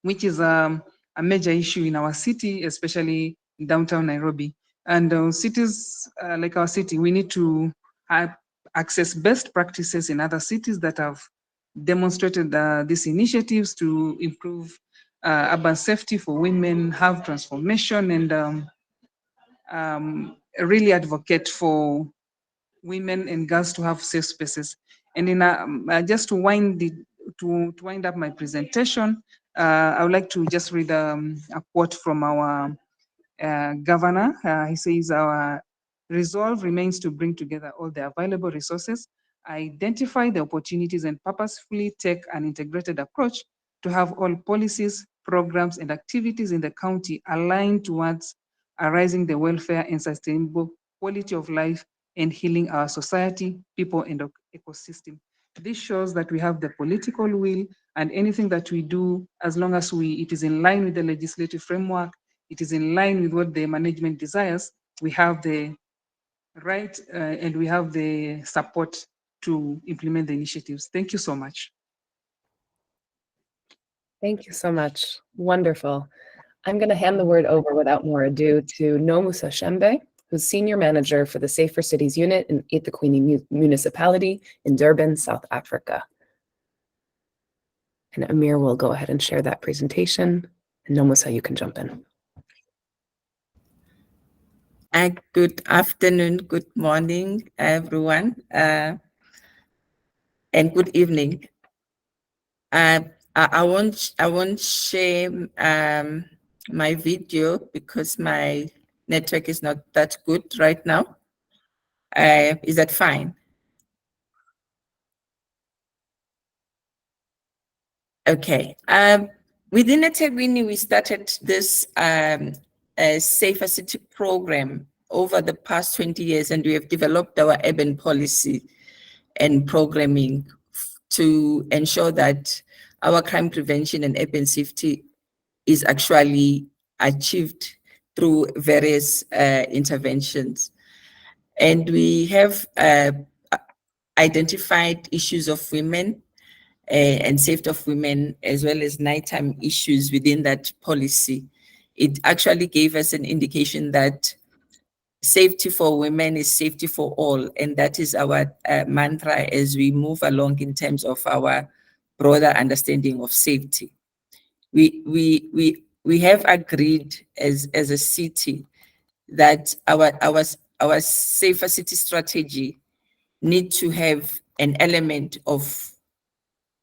which is a major issue in our city, especially in downtown Nairobi. And cities like our city, we need to access best practices in other cities that have demonstrated these initiatives to improve urban safety for women, have transformation, and really advocate for women and girls to have safe spaces. And in just to wind up my presentation, I would like to just read a quote from our governor. He says, "Our resolve remains to bring together all the available resources, identify the opportunities, and purposefully take an integrated approach to have all policies, programs, and activities in the county aligned towards arising the welfare and sustainable quality of life and healing our society, people, and ecosystem." This shows that we have the political will, and anything that we do, as long as it is in line with the legislative framework, it is in line with what the management desires, we have the right and we have the support to implement the initiatives. Thank you so much. Thank you so much. Wonderful. I'm going to hand the word over without more ado to Nomusa Shembe, who's Senior Manager for the Safer Cities Unit in eThekwini Municipality in Durban, South Africa. And Amir will go ahead and share that presentation. And Nomusa, you can jump in. Good afternoon, good morning, everyone, and good evening. I won't share my video because my network is not that good right now. Is that fine? Okay. Within eThekwini, we started this Safer City program over the past 20 years, and we have developed our urban policy and programming to ensure that our crime prevention and urban safety is actually achieved through various interventions. And we have identified issues of women and safety of women, as well as nighttime issues within that policy. It actually gave us an indication that safety for women is safety for all, and that is our mantra as we move along in terms of our broader understanding of safety. We have agreed as a city that our safer city strategy need to have an element of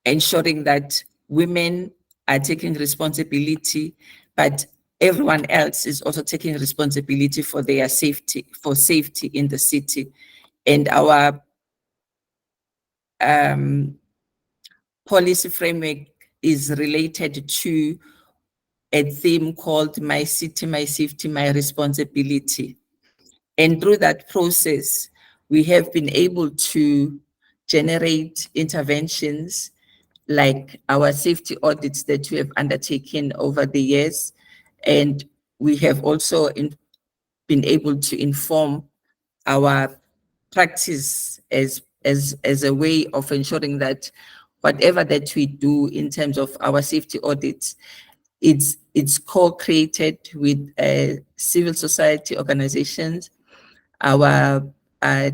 ensuring that women are taking responsibility, but everyone else is also taking responsibility for their safety, for safety in the city. And our policy framework is related to a theme called My City, My Safety, My Responsibility. And through that process, we have been able to generate interventions like our safety audits that we have undertaken over the years. And we have also been able to inform our practice as a way of ensuring that whatever that we do in terms of our safety audits, it's co-created with civil society organizations, our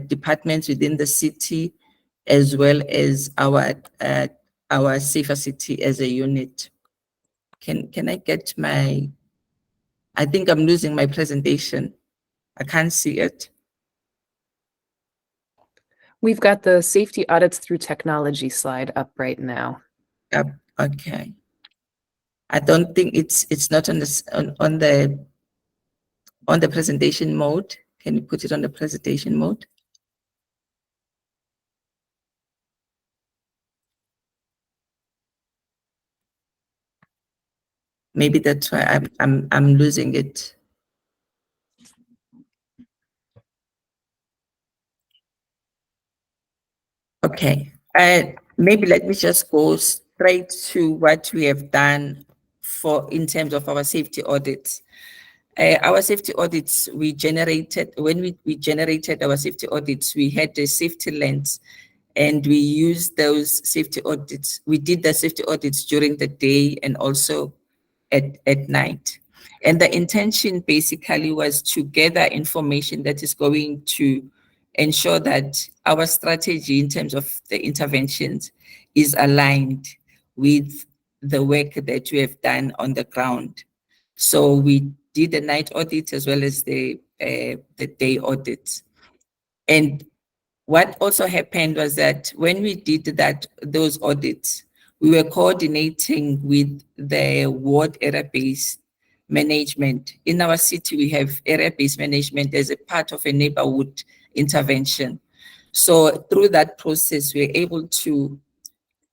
departments within the city, as well as our safer city as a unit. Can I get my I think I'm losing my presentation. I can't see it. We've got the safety audits through technology slide up right now. Yep. Okay. I don't think it's not on this on the presentation mode. Can you put it on the presentation mode? Maybe that's why I'm losing it. Okay. Maybe let me just go straight to what we have done in terms of our safety audits. Our safety audits, we generated, when we generated our safety audits, we had a safety lens, and we used those safety audits. We did the safety audits during the day and also at night. And the intention basically was to gather information that is going to ensure that our strategy in terms of the interventions is aligned with the work that we have done on the ground. So we did the night audit as well as the day audits. And what also happened was that when we did those audits, we were coordinating with the ward area-based management. In our city, we have area-based management as a part of a neighborhood intervention. So through that process, we're able to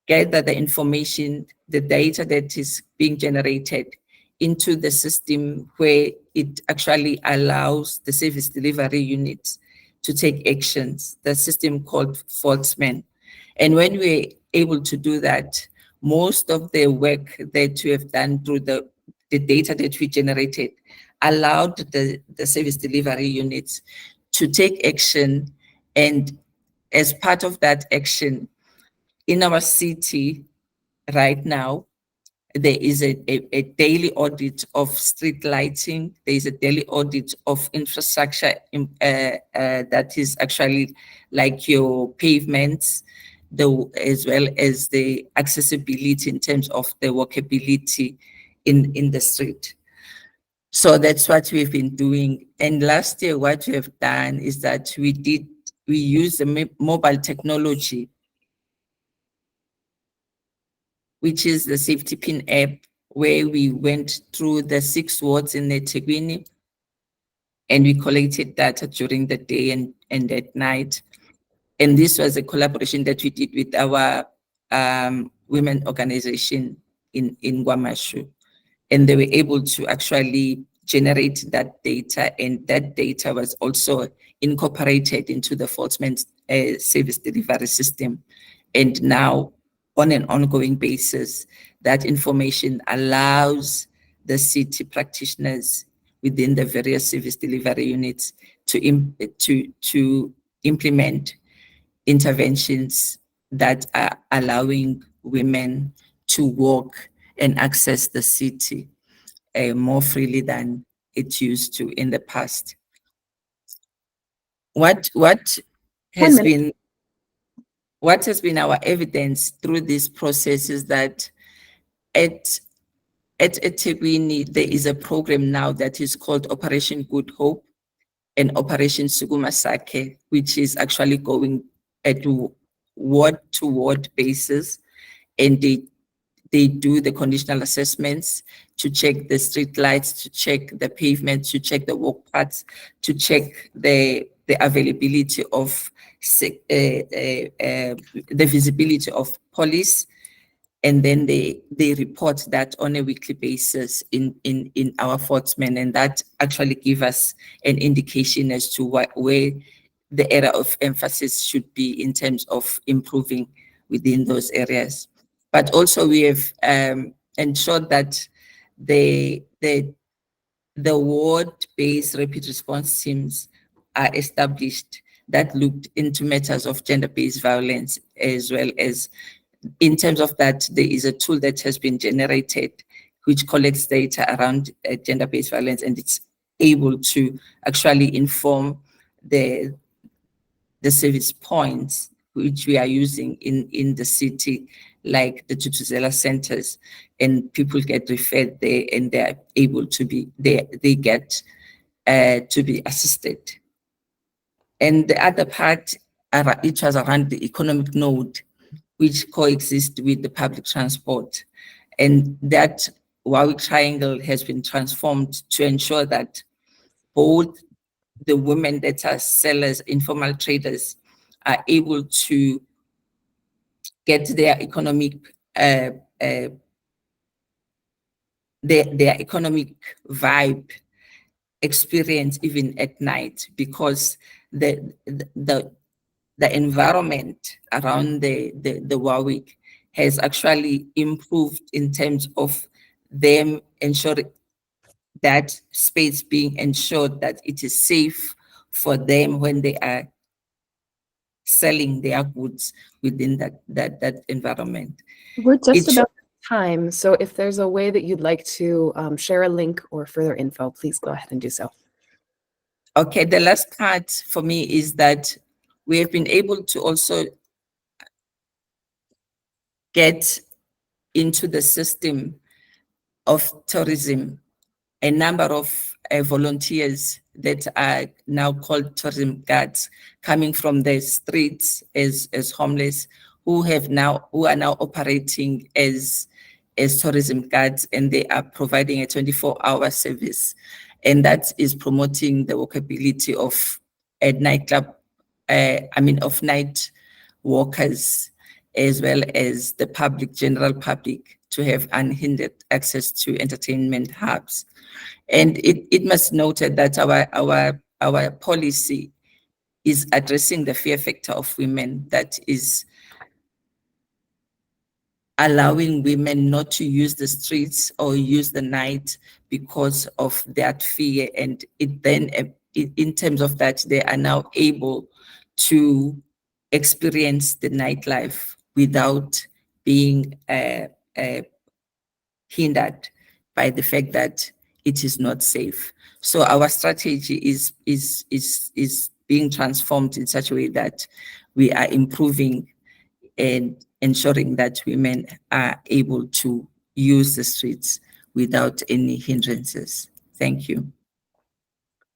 gather the information, the data that is being generated into the system where it actually allows the service delivery units to take actions, the system called Faultsman. And when we're able to do that, most of the work that we have done through the data that we generated allowed the service delivery units to take action. And as part of that action, in our city right now, there is a daily audit of street lighting. There is a daily audit of infrastructure that is actually like your pavements, as well as the accessibility in terms of the walkability in the street. So that's what we've been doing. And last year, what we have done is that we used the mobile technology, which is the safety pin app, where we went through the 6 wards in eThekwini, and we collected data during the day and at night. And this was a collaboration that we did with our women organization in Guamashu. And they were able to actually generate that data, and that data was also incorporated into the Faultsman service delivery system. And now, on an ongoing basis, that information allows the city practitioners within the various service delivery units to implement interventions that are allowing women to walk and access the city more freely than it used to in the past. What has been our evidence through this process is that at eThekwini, there is a program now that is called Operation Good Hope and Operation Sukuma Sake, which is actually going at ward-to-ward basis, and they do the conditional assessments to check the street lights, to check the pavement, to check the walk paths, to check the availability of the visibility of police, and then they report that on a weekly basis in our Faultsman, and that actually give us an indication as to where the area of emphasis should be in terms of improving within those areas. But also we have ensured that the ward-based rapid response teams are established that looked into matters of gender-based violence, as well as in terms of that, there is a tool that has been generated which collects data around gender-based violence, and it's able to actually inform the service points which we are using in the city like the Tutuzela centers, and people get referred there, and they're able to be, they get to be assisted. And the other part, it was around the economic node, which coexist with the public transport. And that Warwick Triangle has been transformed to ensure that both the women that are sellers, informal traders, are able to get their economic their economic vibe experience even at night, because the environment around the Warwick has actually improved in terms of them ensuring that space being ensured that it is safe for them when they are selling their goods within that environment. We're just about time, so if there's a way that you'd like to share a link or further info, please go ahead and do so. Okay, the last part for me is that we have been able to also get into the system of tourism a number of volunteers that are now called tourism guards, coming from the streets as homeless, who are now operating as tourism guards, and they are providing a 24-hour service, and that is promoting the walkability of a nightclub, of night walkers, as well as the general public, to have unhindered access to entertainment hubs. And it must be noted that our policy is addressing the fear factor of women, that is allowing women not to use the streets or use the night because of that fear. And it then, in terms of that, they are now able to experience the nightlife without being hindered by the fact that it is not safe. So our strategy is being transformed in such a way that we are improving and ensuring that women are able to use the streets without any hindrances. Thank you.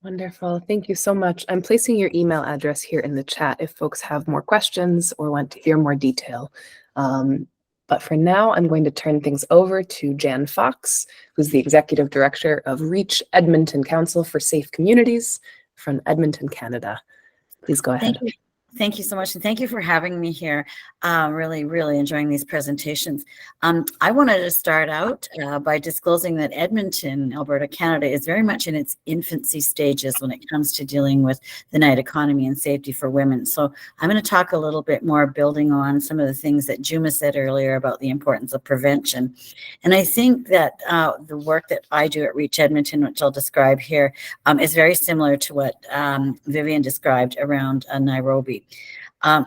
Wonderful. Thank you so much. I'm placing your email address here in the chat if folks have more questions or want to hear more detail. But for now, I'm going to turn things over to Jan Fox, who's the Executive Director of REACH Edmonton Council for Safe Communities from Edmonton, Canada. Please go ahead. Thank you so much, and thank you for having me here. Really, really enjoying these presentations. I wanted to start out by disclosing that Edmonton, Alberta, Canada is very much in its infancy stages when it comes to dealing with the night economy and safety for women. So I'm going to talk a little bit more building on some of the things that Juma said earlier about the importance of prevention. And I think that the work that I do at REACH Edmonton, which I'll describe here, is very similar to what Vivian described around Nairobi.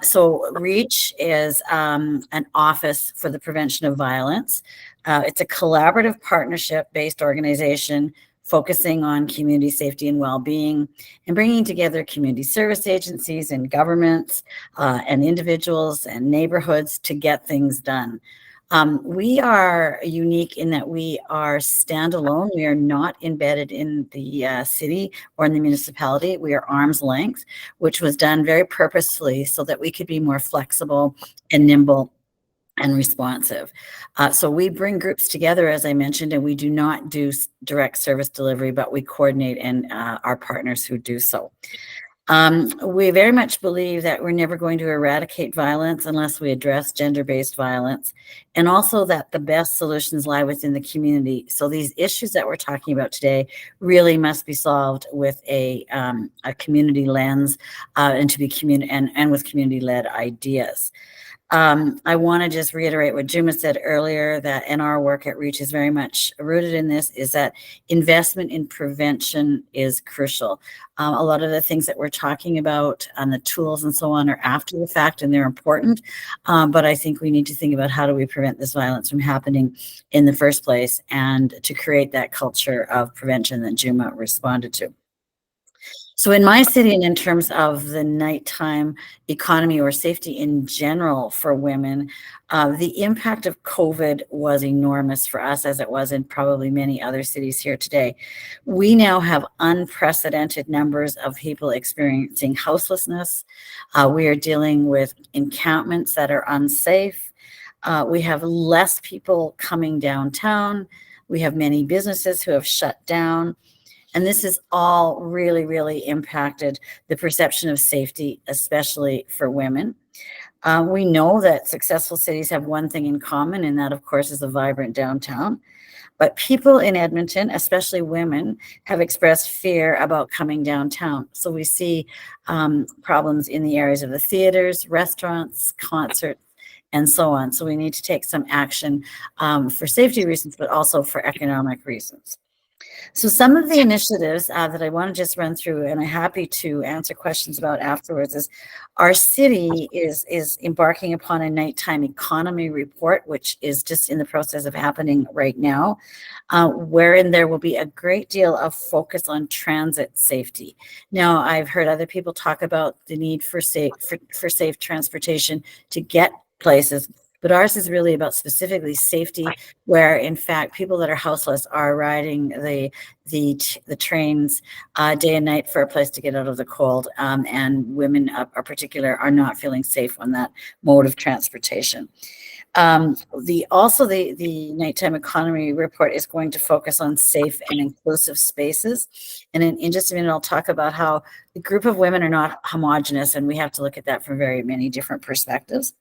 So REACH is an office for the prevention of violence. It's a collaborative partnership-based organization focusing on community safety and well-being and bringing together community service agencies and governments and individuals and neighborhoods to get things done. We are unique in that we are standalone. We are not embedded in the city or in the municipality. We are arm's length, which was done very purposefully so that we could be more flexible and nimble and responsive. So we bring groups together, as I mentioned, and we do not do direct service delivery, but we coordinate and our partners who do so. We very much believe that we're never going to eradicate violence unless we address gender-based violence, and also that the best solutions lie within the community. So these issues that we're talking about today really must be solved with a community lens and to be and with community-led ideas. I want to just reiterate what Juma said earlier, that in our work at REACH is very much rooted in this, is that investment in prevention is crucial. A lot of the things that we're talking about and the tools and so on are after the fact, and they're important. But I think we need to think about how do we prevent this violence from happening in the first place, and to create that culture of prevention that Juma responded to. So in my city, and in terms of the nighttime economy or safety in general for women, the impact of COVID was enormous for us, as it was in probably many other cities here today. We now have unprecedented numbers of people experiencing houselessness. We are dealing with encampments that are unsafe. We have less people coming downtown. We have many businesses who have shut down. And this has all really, really impacted the perception of safety, especially for women. We know that successful cities have one thing in common, and that, of course, is a vibrant downtown. But people in Edmonton, especially women, have expressed fear about coming downtown. So we see problems in the areas of the theaters, restaurants, concerts, and so on. So we need to take some action for safety reasons, but also for economic reasons. So some of the initiatives that I want to just run through, and I'm happy to answer questions about afterwards, is our city is embarking upon a nighttime economy report, which is just in the process of happening right now, wherein there will be a great deal of focus on transit safety. Now, I've heard other people talk about the need for safe transportation to get places, but ours is really about specifically safety, where in fact people that are houseless are riding the trains day and night for a place to get out of the cold, and women in particular are not feeling safe on that mode of transportation. The nighttime economy report is going to focus on safe and inclusive spaces. And in just a minute, I'll talk about how the group of women are not homogenous, and we have to look at that from very many different perspectives.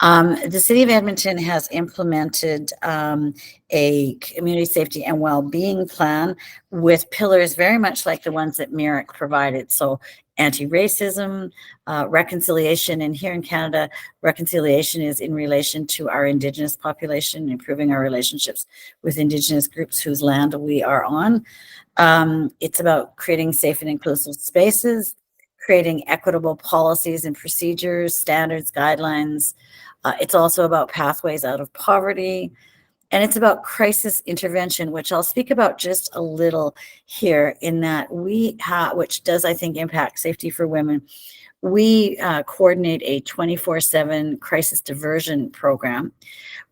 The City of Edmonton has implemented a community safety and well-being plan with pillars very much like the ones that Merrick provided. So anti-racism, reconciliation, and here in Canada, reconciliation is in relation to our Indigenous population, improving our relationships with Indigenous groups whose land we are on. It's about creating safe and inclusive spaces, creating equitable policies and procedures, standards, guidelines. It's also about pathways out of poverty, and it's about crisis intervention, which I'll speak about just a little here, in that we have, which does, I think, impact safety for women. We coordinate a 24/7 crisis diversion program,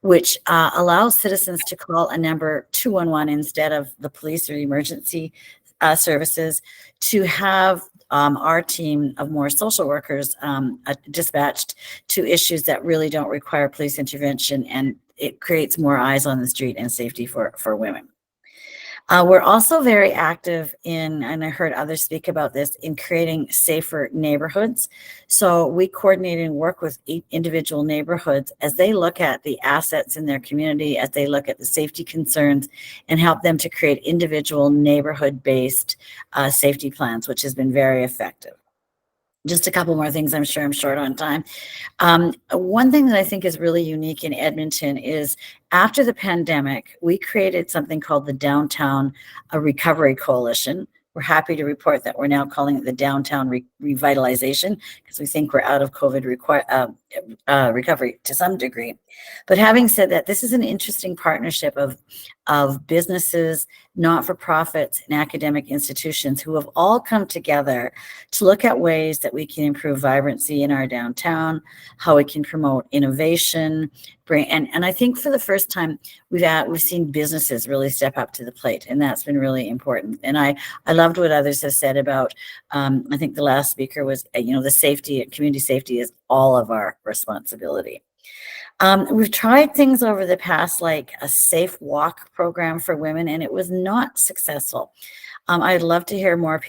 which allows citizens to call a number 211 instead of the police or emergency services, to have our team of more social workers dispatched to issues that really don't require police intervention, and it creates more eyes on the street and safety for women. We're also very active in, and I heard others speak about this, in creating safer neighborhoods. So we coordinate and work with individual neighborhoods as they look at the assets in their community, as they look at the safety concerns, and help them to create individual neighborhood-based safety plans, which has been very effective. Just a couple more things. I'm sure I'm short on time. One thing that I think is really unique in Edmonton is, after the pandemic, we created something called the Downtown Recovery Coalition. We're happy to report that we're now calling it the Downtown Revitalization, because we think we're out of COVID recovery to some degree. But having said that, this is an interesting partnership of businesses, not-for-profits, and academic institutions who have all come together to look at ways that we can improve vibrancy in our downtown, how we can promote innovation, and I think for the first time we've seen businesses really step up to the plate, and that's been really important. And I loved what others have said about, I think the last speaker was, the safety, community safety is all of our responsibility. We've tried things over the past, like a safe walk program for women, and it was not successful. I'd love to hear more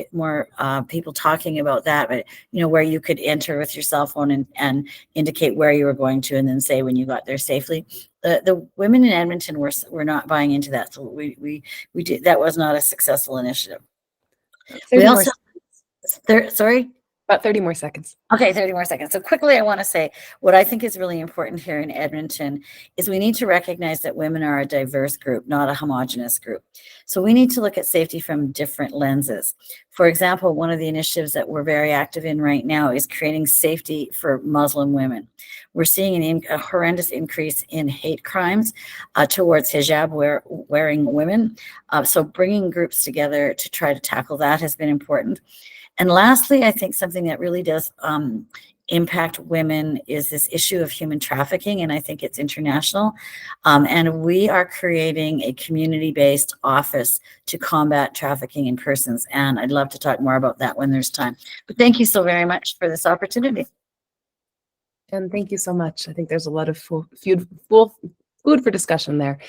people talking about that, but where you could enter with your cell phone and indicate where you were going to, and then say when you got there safely. The women in Edmonton were not buying into that, so we did. That was not a successful initiative. We also, sorry. About 30 more seconds. Okay, 30 more seconds. So quickly, I want to say what I think is really important here in Edmonton is we need to recognize that women are a diverse group, not a homogenous group. So we need to look at safety from different lenses. For example, one of the initiatives that we're very active in right now is creating safety for Muslim women. We're seeing a horrendous increase in hate crimes towards hijab wearing women. So bringing groups together to try to tackle that has been important. And lastly, I think something that really does impact women is this issue of human trafficking, and I think it's international. And we are creating a community-based office to combat trafficking in persons. And I'd love to talk more about that when there's time. But thank you so very much for this opportunity. And thank you so much. I think there's a lot of food for discussion there.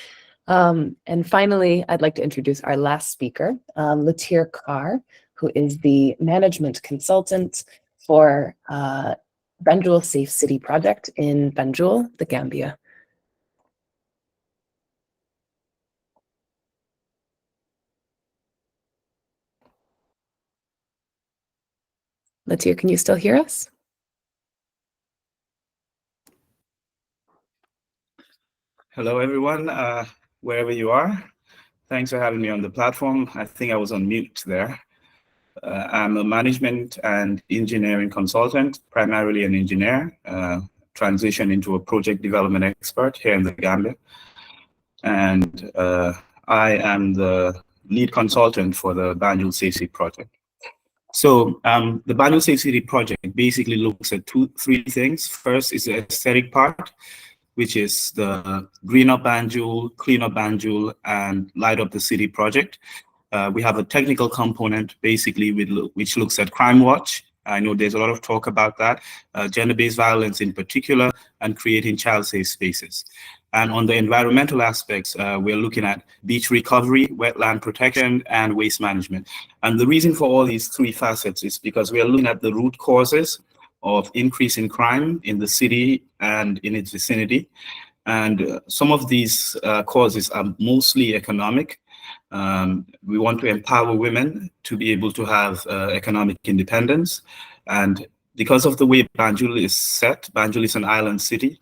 And finally, I'd like to introduce our last speaker, Latir Carr, who is the management consultant for Banjul Safe City Project in Banjul, the Gambia. Latir, can you still hear us? Hello, everyone, wherever you are. Thanks for having me on the platform. I think I was on mute there. I'm a management and engineering consultant, primarily an engineer, transitioned into a project development expert here in the Gambia. And I am the lead consultant for the Banjul Safe City project. So the Banjul Safe City project basically looks at three things. First is the aesthetic part, which is the Green Up Banjul, Clean Up Banjul, and Light Up the City project. We have a technical component, basically, which looks at crime watch. I know there's a lot of talk about that, gender-based violence in particular, and creating child-safe spaces. And on the environmental aspects, we're looking at beach recovery, wetland protection, and waste management. And the reason for all these three facets is because we are looking at the root causes of increase in crime in the city and in its vicinity. And some of these causes are mostly economic. We want to empower women to be able to have economic independence. And because of the way Banjul is set, Banjul is an island city.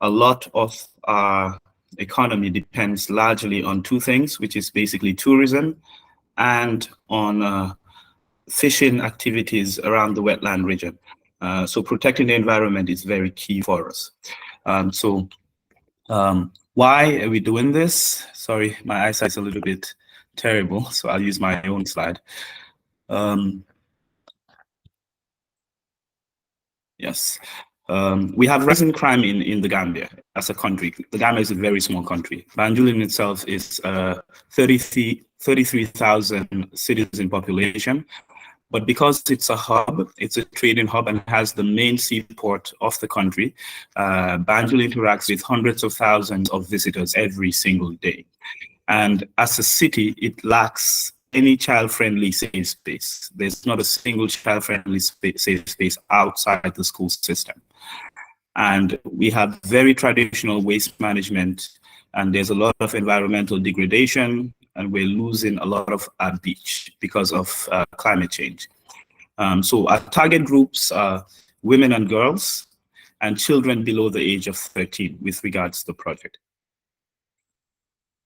A lot of our economy depends largely on two things, which is basically tourism and on fishing activities around the wetland region. So protecting the environment is very key for us. Why are we doing this? Sorry, my eyesight's a little bit terrible, so I'll use my own slide. Yes. We have rising crime in the Gambia as a country. The Gambia is a very small country. Banjul in itself is 33,000 citizen population. But because it's a hub, it's a trading hub and has the main seaport of the country, Banjul interacts with hundreds of thousands of visitors every single day. And as a city, it lacks any child-friendly safe space. There's not a single child-friendly safe space outside the school system. And we have very traditional waste management, and there's a lot of environmental degradation, and we're losing a lot of our beach because of climate change. So our target groups are women and girls and children below the age of 13 with regards to the project.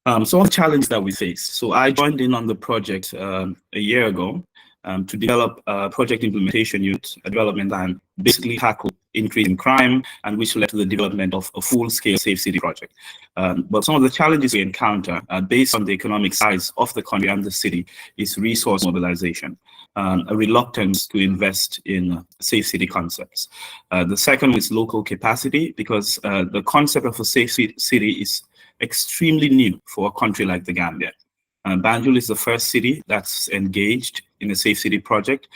Some of the challenges that we face. So I joined in on the project a year ago to develop a project implementation unit, a development and basically tackle increase in crime, and which led to the development of a full-scale safe city project. But some of the challenges we encounter based on the economic size of the country and the city is resource mobilization, a reluctance to invest in safe city concepts. The second is local capacity, because the concept of a safe city is extremely new for a country like the Gambia. Banjul is the first city that's engaged in a safe city project,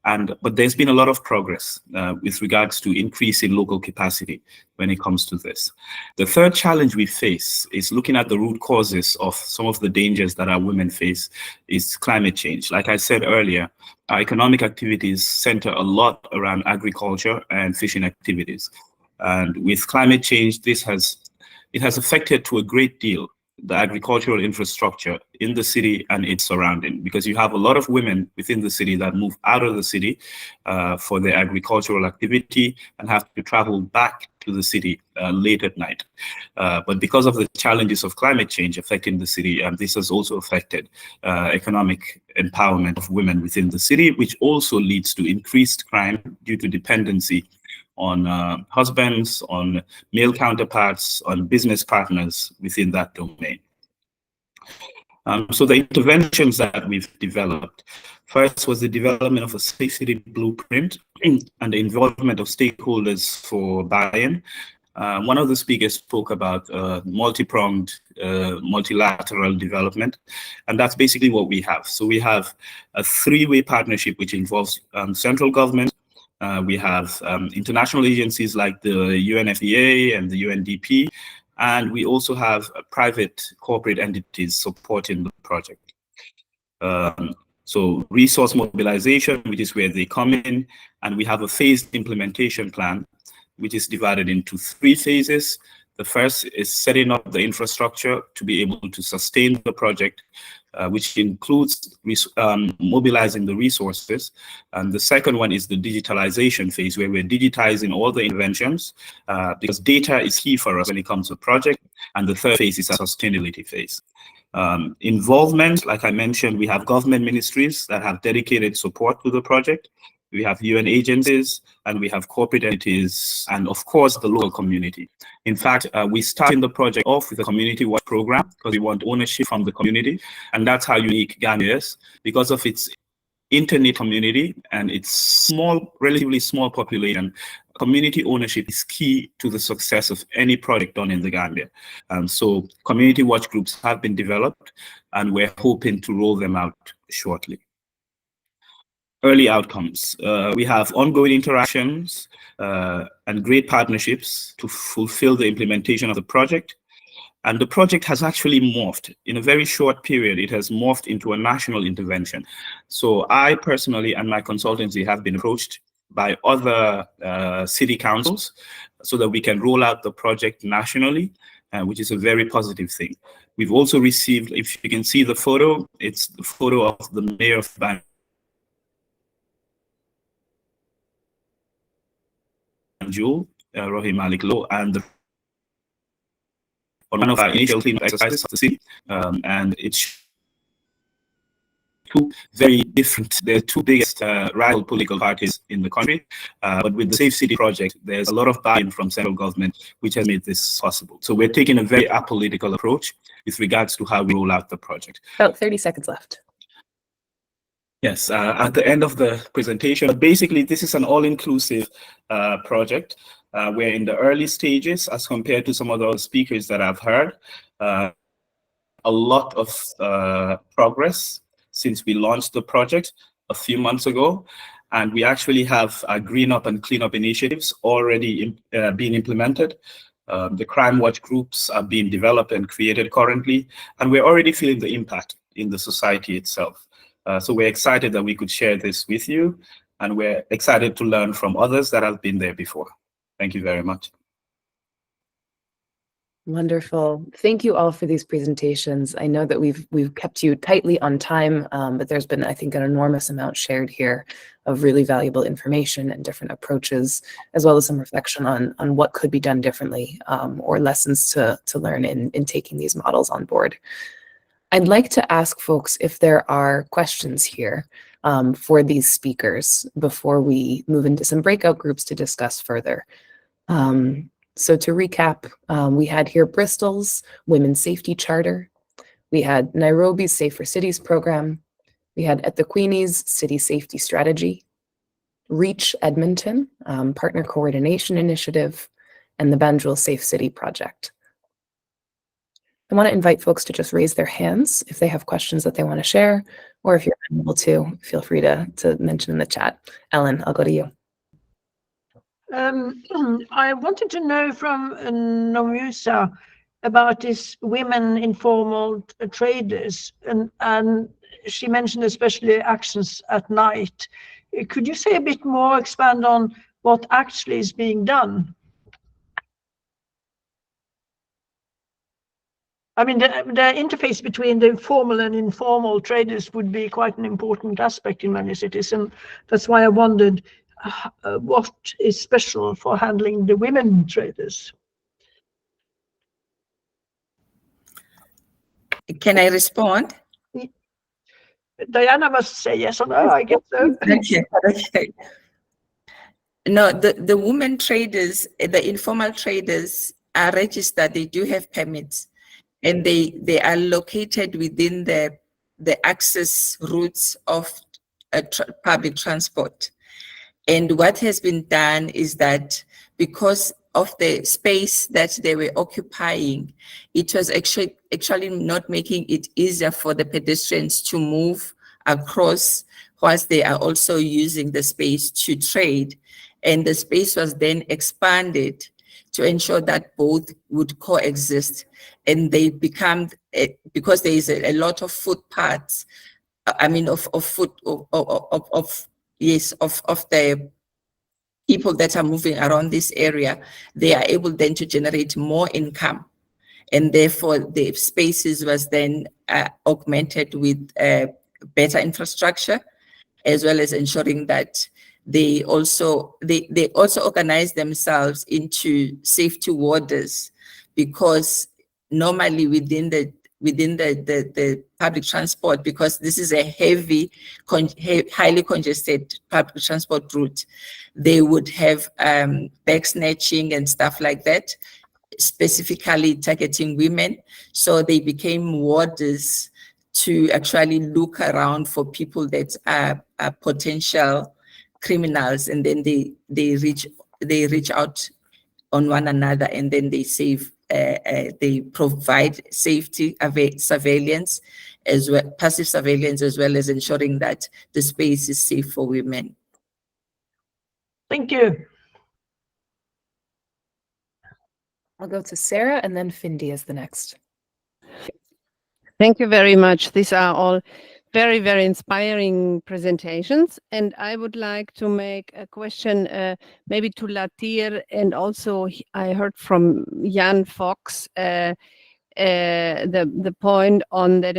but there's been a lot of progress with regards to increasing local capacity when it comes to this. The third challenge we face is looking at the root causes of some of the dangers that our women face is climate change. Like I said earlier, our economic activities center a lot around agriculture and fishing activities. And with climate change, it has affected to a great deal the agricultural infrastructure in the city and its surrounding, because you have a lot of women within the city that move out of the city for their agricultural activity and have to travel back to the city late at night. But because of the challenges of climate change affecting the city, this has also affected economic empowerment of women within the city, which also leads to increased crime due to dependency on husbands, on male counterparts, on business partners within that domain. So the interventions that we've developed, first was the development of a safe city blueprint and the involvement of stakeholders for buy-in. One of the speakers spoke about multi-pronged, multilateral development, and that's basically what we have. So we have a three-way partnership which involves central government. We have international agencies like the UNFPA and the UNDP, and we also have private corporate entities supporting the project. So resource mobilization, which is where they come in, and we have a phased implementation plan, which is divided into 3 phases. The first is setting up the infrastructure to be able to sustain the project, which includes mobilizing the resources. And the second one is the digitalization phase, where we're digitizing all the interventions, because data is key for us when it comes to project. And the third phase is a sustainability phase. Involvement, like I mentioned, we have government ministries that have dedicated support to the project. We have UN agencies, and we have corporate entities, and of course, the local community. In fact, we started the project off with a community watch program because we want ownership from the community. And that's how unique Gambia is, because of its internet community and its small, relatively small population. Community ownership is key to the success of any project done in the Gambia. So community watch groups have been developed, and we're hoping to roll them out shortly. Early outcomes. We have ongoing interactions and great partnerships to fulfill the implementation of the project. And the project has actually morphed. In a very short period, it has morphed into a national intervention. So I personally and my consultancy have been approached by other city councils so that we can roll out the project nationally, which is a very positive thing. We've also received, if you can see the photo, it's the photo of the mayor of Banjul, Rohit Malik Low, and one of our initial cleanup exercises of the city, and it's two very different, they're two biggest rival political parties in the country, but with the Safe City project, there's a lot of buy-in from central government, which has made this possible. So we're taking a very apolitical approach with regards to how we roll out the project. About 30 seconds left. Yes, at the end of the presentation, basically this is an all-inclusive project. We're in the early stages as compared to some of the speakers that I've heard. A lot of progress since we launched the project a few months ago. And we actually have green up and clean up initiatives already being implemented. The crime watch groups are being developed and created currently, and we're already feeling the impact in the society itself. So we're excited that we could share this with you, and we're excited to learn from others that have been there before. Thank you very much. Wonderful. Thank you all for these presentations. I know that we've kept you tightly on time, but there's been, I think, an enormous amount shared here of really valuable information and different approaches, as well as some reflection on what could be done differently, or lessons to learn in taking these models on board. I'd like to ask folks if there are questions here for these speakers before we move into some breakout groups to discuss further. So to recap, we had here Bristol's Women's Safety Charter. We had Nairobi's Safer Cities program. We had eThekwini's City Safety Strategy, REACH Edmonton, Partner Coordination Initiative, and the Banjul Safe City Project. I want to invite folks to just raise their hands if they have questions that they want to share, or if you're unable to, feel free to mention in the chat. Ellen, I'll go to you. I wanted to know from Nomusa about these women informal traders, and she mentioned especially actions at night. Could you say a bit more, expand on what actually is being done? I mean, the interface between the formal and informal traders would be quite an important aspect in many cities, and that's why I wondered what is special for handling the women traders. Can I respond? Diana must say yes or no, I guess so. Okay. No, the women traders, the informal traders are registered, they do have permits, and they are located within the access routes of public transport. And what has been done is that because of the space that they were occupying, it was actually not making it easier for the pedestrians to move across whilst they are also using the space to trade. And the space was then expanded to ensure that both would coexist. And they become, because there is a lot of footpaths, I mean, of the people that are moving around this area, they are able then to generate more income. And therefore the spaces was then augmented with better infrastructure, as well as ensuring that they also organize themselves into safety warders, because normally within the public transport, because this is a highly congested public transport route, they would have bag snatching and stuff like that, specifically targeting women. So they became warders to actually look around for people that are potential criminals, and then they reach out on one another, and then they they provide safety surveillance, as well, passive surveillance, as well as ensuring that the space is safe for women. Thank you. I'll go to Sarah and then Findy is the next. Thank you very much. These are all very, very inspiring presentations. And I would like to make a question maybe to Latir, and also I heard from Jan Fox the point on that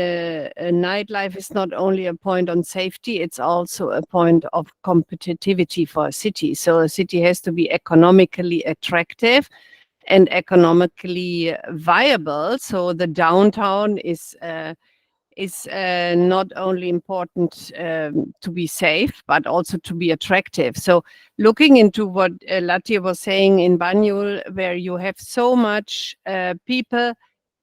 nightlife is not only a point on safety, it's also a point of competitivity for a city. So a city has to be economically attractive and economically viable. So the downtown is not only important to be safe, but also to be attractive. So looking into what Latia was saying in Banjul, where you have so much people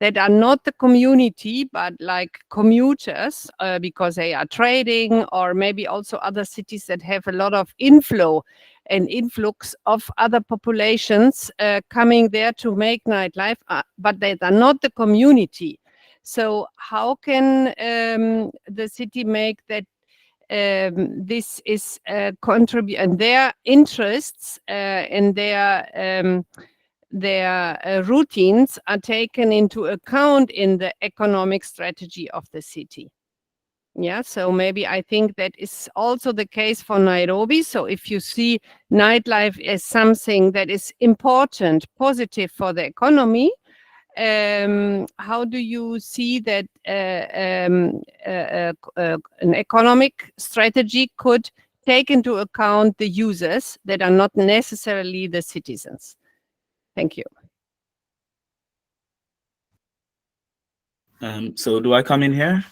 that are not the community, but like commuters, because they are trading, or maybe also other cities that have a lot of inflow and influx of other populations coming there to make nightlife, but they are not the community. So how can the city make that this is contribute, and their interests and their routines are taken into account in the economic strategy of the city? Yeah, so maybe I think that is also the case for Nairobi. So if you see nightlife as something that is important, positive for the economy, how do you see that an economic strategy could take into account the users that are not necessarily the citizens? Thank you. So do I come in here?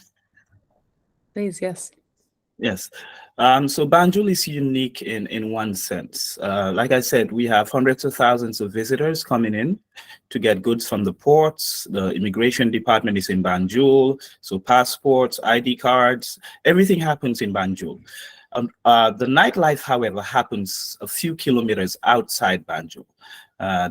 Please, yes. Yes. So Banjul is unique in one sense. Like I said, we have hundreds of thousands of visitors coming in to get goods from the ports. The immigration department is in Banjul. So passports, ID cards, everything happens in Banjul. The nightlife, however, happens a few kilometers outside Banjul.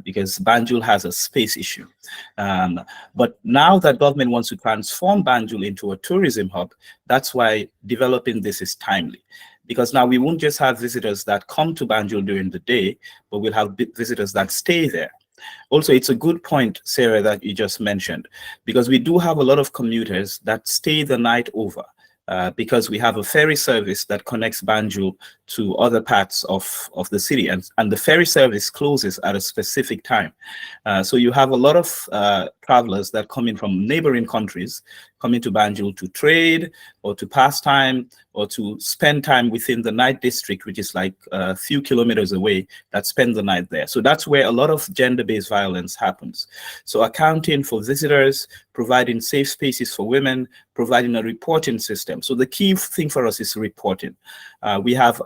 Because Banjul has a space issue. But now that government wants to transform Banjul into a tourism hub, that's why developing this is timely. Because now we won't just have visitors that come to Banjul during the day, but we'll have visitors that stay there. Also, it's a good point, Sarah, that you just mentioned, because we do have a lot of commuters that stay the night over. Because we have a ferry service that connects Banjul to other parts of the city, and the ferry service closes at a specific time. So you have a lot of travelers that come in from neighboring countries, come into Banjul to trade or to pass time or to spend time within the night district, which is like a few kilometers away, that spend the night there. So that's where a lot of gender-based violence happens. So accounting for visitors, providing safe spaces for women, providing a reporting system. So the key thing for us is reporting. We have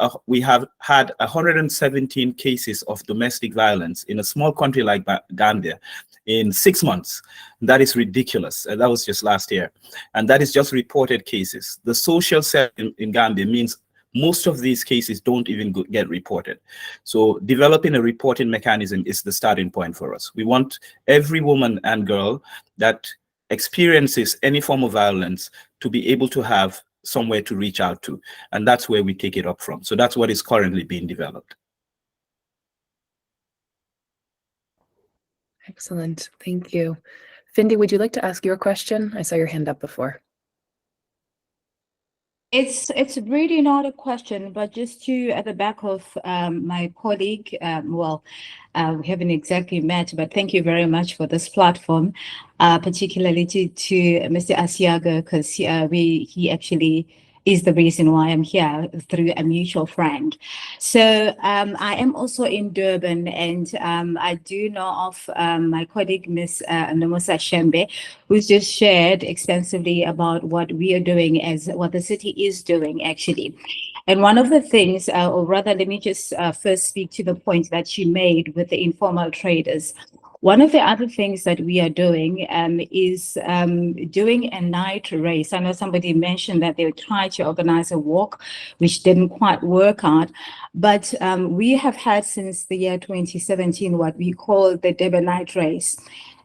had 117 cases of domestic violence in a small country like Gambia in 6 months. That is ridiculous. That was just last year. And that is just reported cases. The social set in Gambia means most of these cases don't even get reported. So developing a reporting mechanism is the starting point for us. We want every woman and girl that experiences any form of violence to be able to have somewhere to reach out to. And that's where we take it up from. So that's what is currently being developed. Excellent. Thank you. Findy, would you like to ask your question? I saw your hand up before. It's really not a question, but just to at the back of my colleague. We haven't exactly met, but thank you very much for this platform, particularly to Mr. Asiago, because he actually is the reason why I'm here through a mutual friend. So I am also in Durban, and I do know of my colleague, Ms. Nomosa Shembe, who's just shared extensively about what we are doing, as what the city is doing actually. And one of the things, or rather, let me just first speak to the point that she made with the informal traders. One of the other things that we are doing is doing a night race. I know somebody mentioned that they tried to organize a walk, which didn't quite work out. But we have had since the year 2017 what we call the Durban Night Race.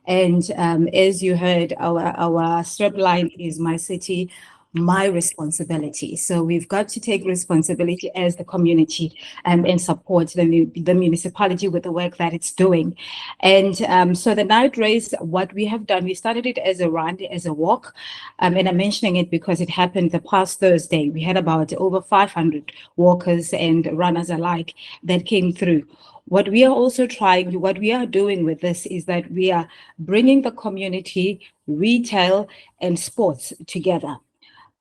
And as you heard, our strapline is My City, My Responsibility. So we've got to take responsibility as the community and support the municipality with the work that it's doing. And so the night race, what we have done, we started it as a run, as a walk. And I'm mentioning it because it happened the past Thursday. We had about over 500 walkers and runners alike that came through. What we are also trying, what we are doing with this is that we are bringing the community, retail, and sports together.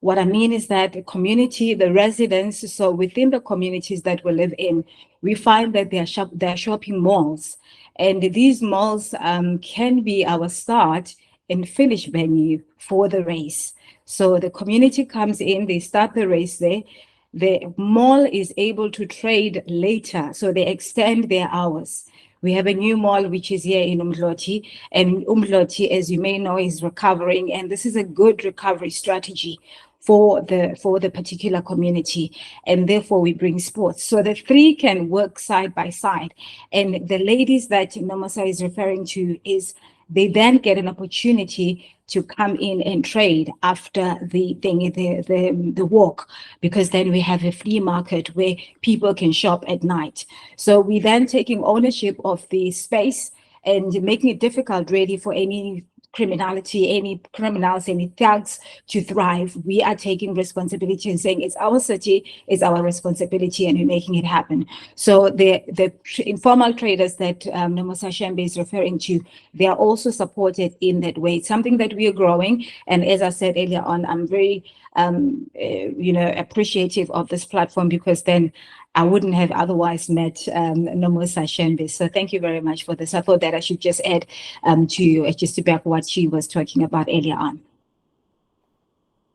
What I mean is that the community, the residents, so within the communities that we live in, we find that there are shopping malls. And these malls can be our start and finish venue for the race. So the community comes in, they start the race there. The mall is able to trade later, so they extend their hours. We have a new mall which is here in Umdloti, and Umdloti, as you may know, is recovering, and this is a good recovery strategy for the particular community, and therefore we bring sports. So the three can work side by side. And the ladies that Nomosa is referring to is they then get an opportunity to come in and trade after the walk, because then we have a flea market where people can shop at night. So we then taking ownership of the space and making it difficult really for any criminality, any criminals, any thugs to thrive. We are taking responsibility and saying it's our city, it's our responsibility, and we're making it happen. So the informal traders that Nomosa Shembe is referring to, they are also supported in that way. It's something that we are growing. And as I said earlier on, I'm very appreciative of this platform, because then I wouldn't have otherwise met Nomosa Shembe. So thank you very much for this. I thought that I should just add just to back what she was talking about earlier on.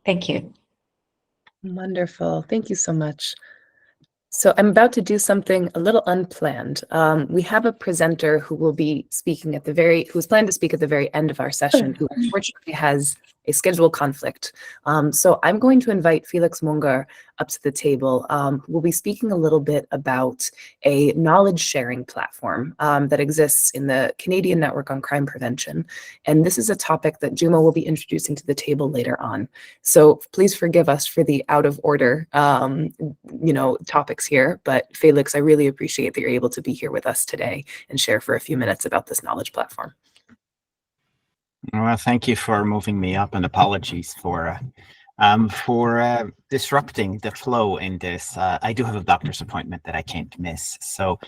Thank you. Wonderful. Thank you so much. So I'm about to do something a little unplanned. We have a presenter who will be speaking who's planned to speak at the very end of our session, who unfortunately has a schedule conflict. So I'm going to invite Felix Munger up to the table. We'll be speaking a little bit about a knowledge sharing platform that exists in the Canadian Network on Crime Prevention. And this is a topic that Juma will be introducing to the table later on. So please forgive us for the out of order topics here, but Felix, I really appreciate that you're able to be here with us today and share for a few minutes about this knowledge platform. Well, thank you for moving me up, and apologies for for disrupting the flow in this. I do have a doctor's appointment that I can't miss. So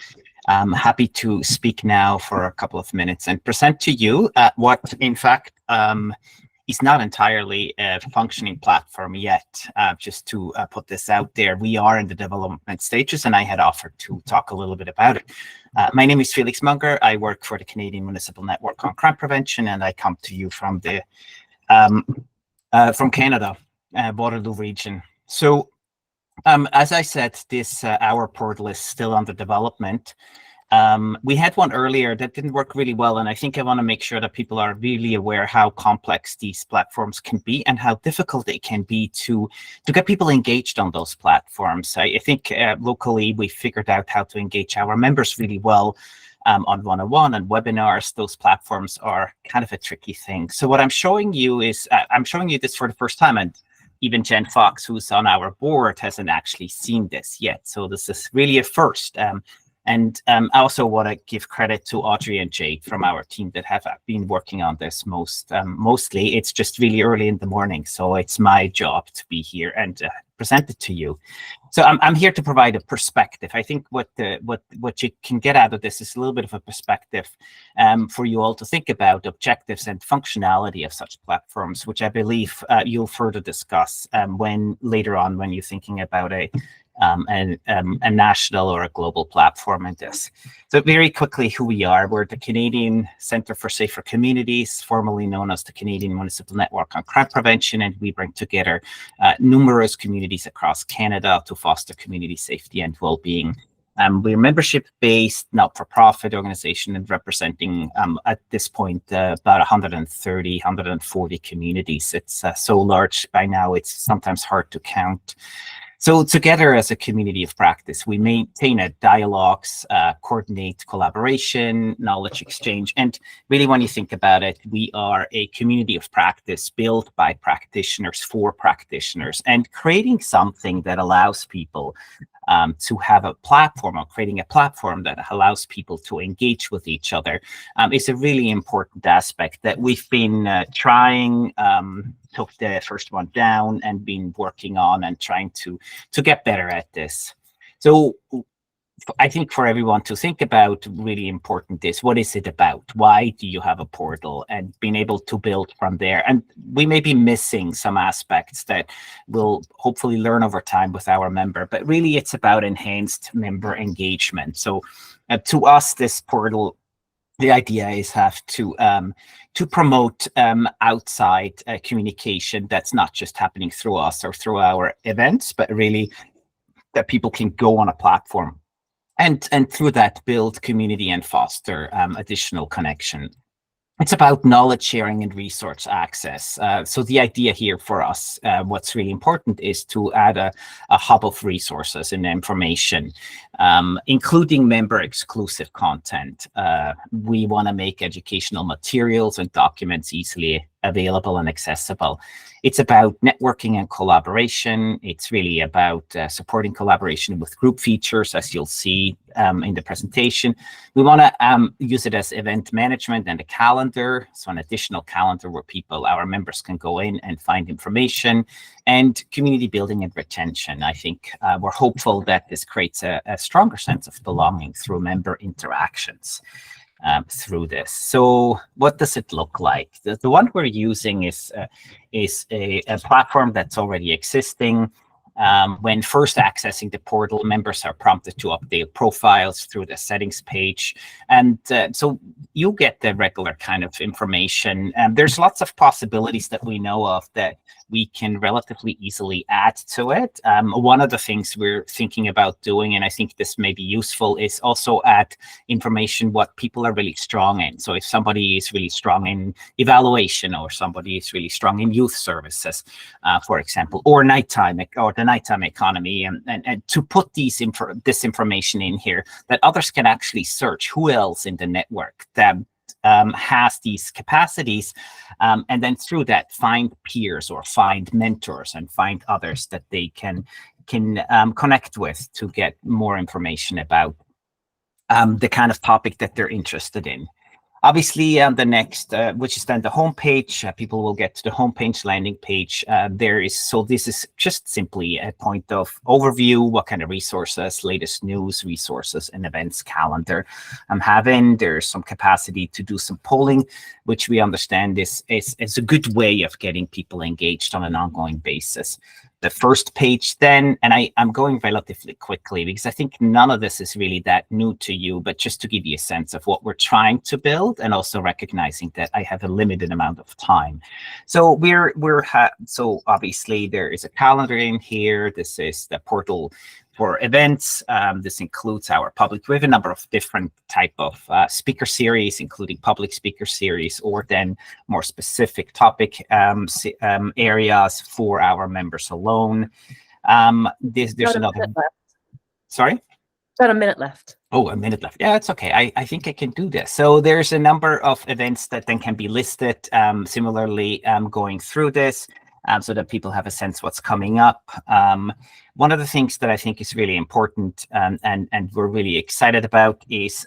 I'm happy to speak now for a couple of minutes and present to you what, in fact, is not entirely a functioning platform yet. Just to put this out there, we are in the development stages, and I had offered to talk a little bit about it. My name is Felix Munger. I work for the Canadian Municipal Network on Crime Prevention, and I come to you from the from Canada, Waterloo region. So, as I said, this our portal is still under development. We had one earlier that didn't work really well, and I think I want to make sure that people are really aware how complex these platforms can be and how difficult it can be to get people engaged on those platforms. I think locally we figured out how to engage our members really well on one-on-one and webinars. Those platforms are kind of a tricky thing. So what I'm showing you is, I'm showing you this for the first time, and even Jen Fox, who's on our board, hasn't actually seen this yet. So this is really a first. And I also want to give credit to Audrey and Jade from our team that have been working on this mostly. It's just really early in the morning, so it's my job to be here and present it to you. So I'm here to provide a perspective. I think what you can get out of this is a little bit of a perspective for you all to think about objectives and functionality of such platforms, which I believe you'll further discuss when later on when you're thinking about a national or a global platform in this. So very quickly, who we are. We're the Canadian Centre for Safer Communities, formerly known as the Canadian Municipal Network on Crime Prevention, and we bring together numerous communities across Canada to foster community safety and well-being. We're a membership-based, not-for-profit organization and representing, at this point, about 130, 140 communities. It's so large by now, it's sometimes hard to count. So together as a community of practice, we maintain a dialogues, coordinate collaboration, knowledge exchange. And really, when you think about it, we are a community of practice built by practitioners for practitioners, and creating something that allows people to have a platform, or creating a platform that allows people to engage with each other is a really important aspect that we've been trying, took the first one down and been working on and trying to get better at this. So I think for everyone to think about, really important is, what is it about? Why do you have a portal? And being able to build from there. And we may be missing some aspects that we'll hopefully learn over time with our member, but really it's about enhanced member engagement. So to us, this portal, the idea is have to promote outside communication that's not just happening through us or through our events, but really that people can go on a platform and through that build community and foster additional connection. It's about knowledge sharing and resource access. So the idea here for us, what's really important, is to add a hub of resources and information, including member exclusive content. We want to make educational materials and documents easily available and accessible. It's about networking and collaboration. It's really about supporting collaboration with group features, as you'll see in the presentation. We want to use it as event management and a calendar, so an additional calendar where our members can go in and find information, and community building and retention. I think we're hopeful that this creates a stronger sense of belonging through member interactions. Through this. So what does it look like? The one we're using is a platform that's already existing. When first accessing the portal, members are prompted to update profiles through the settings page. And so you get the regular kind of information. There's lots of possibilities that we know of that we can relatively easily add to it. One of the things we're thinking about doing, and I think this may be useful, is also add information what people are really strong in. So if somebody is really strong in evaluation, or somebody is really strong in youth services, for example, or nighttime, or the nighttime economy, and to put this information in here that others can actually search who else in the network that has these capacities, and then through that find peers or find mentors and find others that they can connect with to get more information about the kind of topic that they're interested in. Obviously, the next, which is then the homepage, people will get to the homepage landing page. This is just simply a point of overview, what kind of resources, latest news, resources, and events calendar I'm having. There's some capacity to do some polling, which we understand is a good way of getting people engaged on an ongoing basis. The first page then, and I'm going relatively quickly because I think none of this is really that new to you, but just to give you a sense of what we're trying to build and also recognizing that I have a limited amount of time. So so obviously there is a calendar in here. This is the portal for events. This includes our public. We have a number of different type of speaker series, including public speaker series, or then more specific topic areas for our members alone. There's another. Sorry? About a minute left. Oh, a minute left. Yeah, it's okay. I think I can do this. So there's a number of events that then can be listed. Similarly, going through this so that people have a sense what's coming up. One of the things that I think is really important and we're really excited about is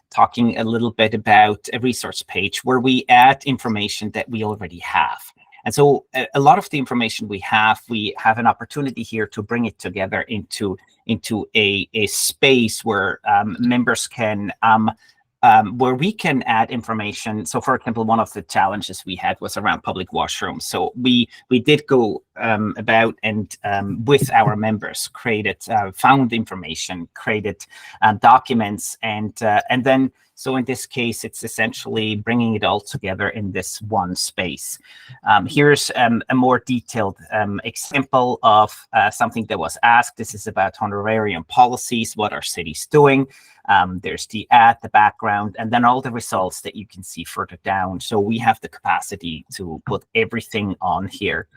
talking a little bit about a resource page where we add information that we already have. And so a lot of the information we have an opportunity here to bring it together into a space where members can where we can add information. So for example, one of the challenges we had was around public washrooms. So we did go about and with our members found information, created documents, and then so in this case, it's essentially bringing it all together in this one space. Here's a more detailed example of something that was asked. This is about honorarium policies. What are cities doing? There's the ad, the background, and then all the results that you can see further down. So we have the capacity to put everything on here.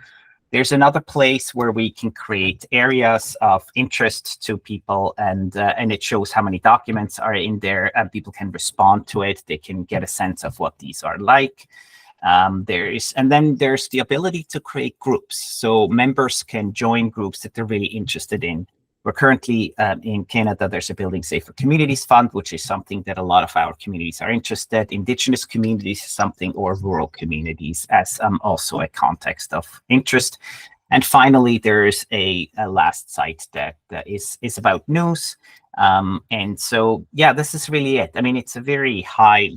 There's another place where we can create areas of interest to people, and it shows how many documents are in there, and people can respond to it. They can get a sense of what these are like. And then there's the ability to create groups. So members can join groups that they're really interested in. We're currently in Canada, there's a Building Safer Communities Fund, which is something that a lot of our communities are interested. Indigenous communities is something, or rural communities as also a context of interest. And finally, there's a last site that is about news. And so, yeah, this is really it. I mean, it's a very high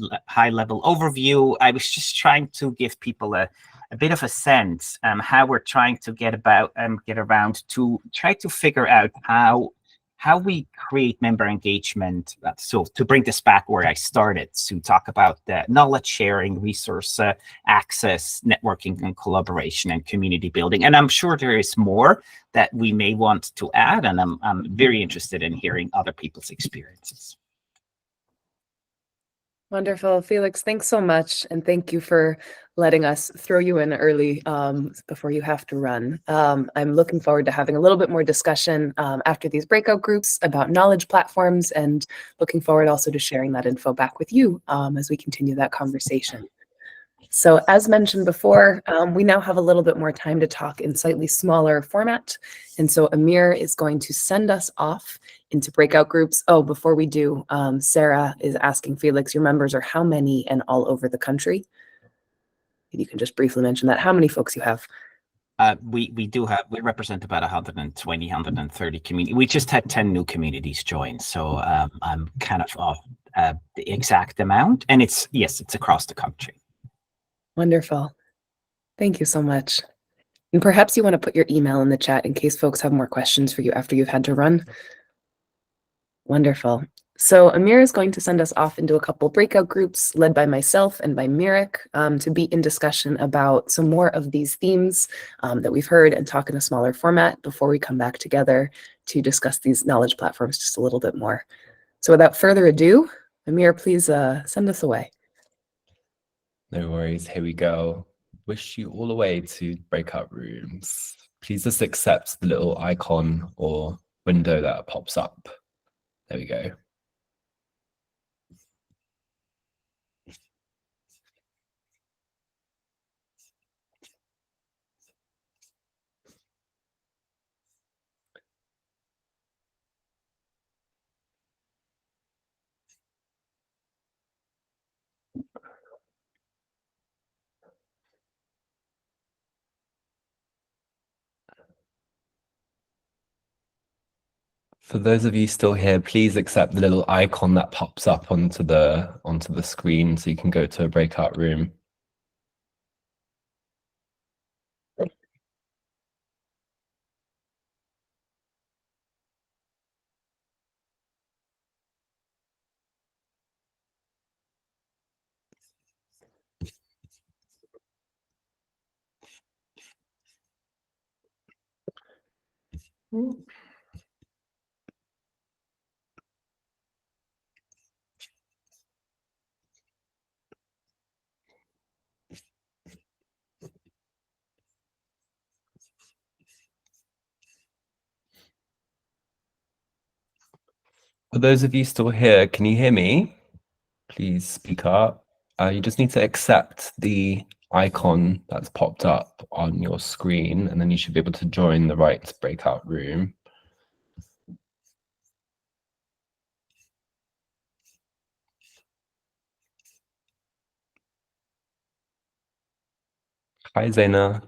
level overview. I was just trying to give people a bit of a sense how we're trying to get around to try to figure out how we create member engagement. So to bring this back where I started, to talk about the knowledge sharing, resource access, networking and collaboration, and community building. And I'm sure there is more that we may want to add, and I'm very interested in hearing other people's experiences. Wonderful. Felix, thanks so much. And thank you for letting us throw you in early before you have to run. I'm looking forward to having a little bit more discussion after these breakout groups about knowledge platforms, and looking forward also to sharing that info back with you as we continue that conversation. So as mentioned before, we now have a little bit more time to talk in slightly smaller format. And so Amir is going to send us off into breakout groups. Oh, before we do, Sarah is asking Felix, your members are how many and all over the country? If you can just briefly mention that, how many folks you have? We represent about 120, 130 communities. We just had 10 new communities join. So I'm kind of off the exact amount. And it's across the country. Wonderful. Thank you so much. And perhaps you want to put your email in the chat in case folks have more questions for you after you've had to run. Wonderful. So Amir is going to send us off into a couple breakout groups led by myself and by Mirik to be in discussion about some more of these themes that we've heard, and talk in a smaller format before we come back together to discuss these knowledge platforms just a little bit more. So without further ado, Amir, please send us away. No worries, here we go. Wish you all the way to breakout rooms. Please just accept the little icon or window that pops up. There we go. For those of you still here, please accept the little icon that pops up onto the screen so you can go to a breakout room. For those of you still here, can you hear me? Please speak up. You just need to accept the icon that's popped up on your screen, and then you should be able to join the right breakout room. Hi, Zaina.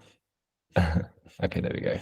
Okay, there we go.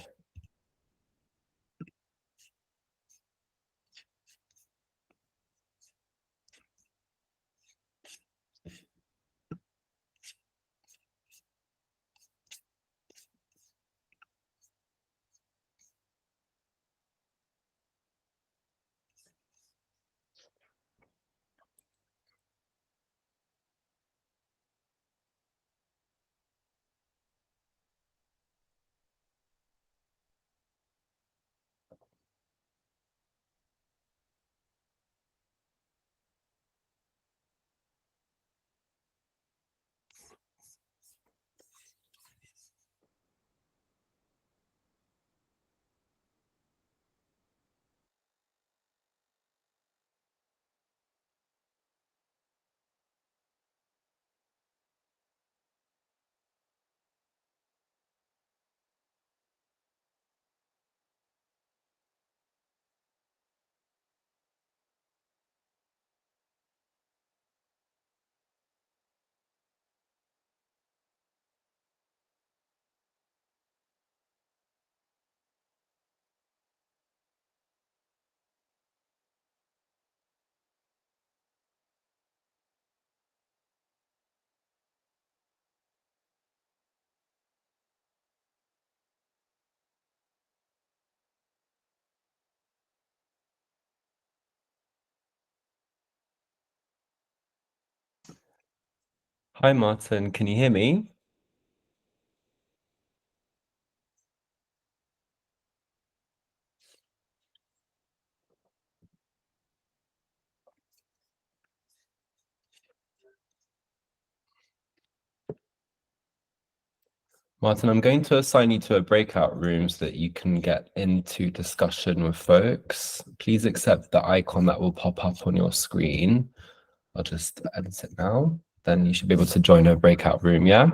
Hi, Martin. Can you hear me? Martin, I'm going to assign you to a breakout room so that you can get into discussion with folks. Please accept the icon that will pop up on your screen. I'll just edit it now. Then you should be able to join a breakout room, yeah?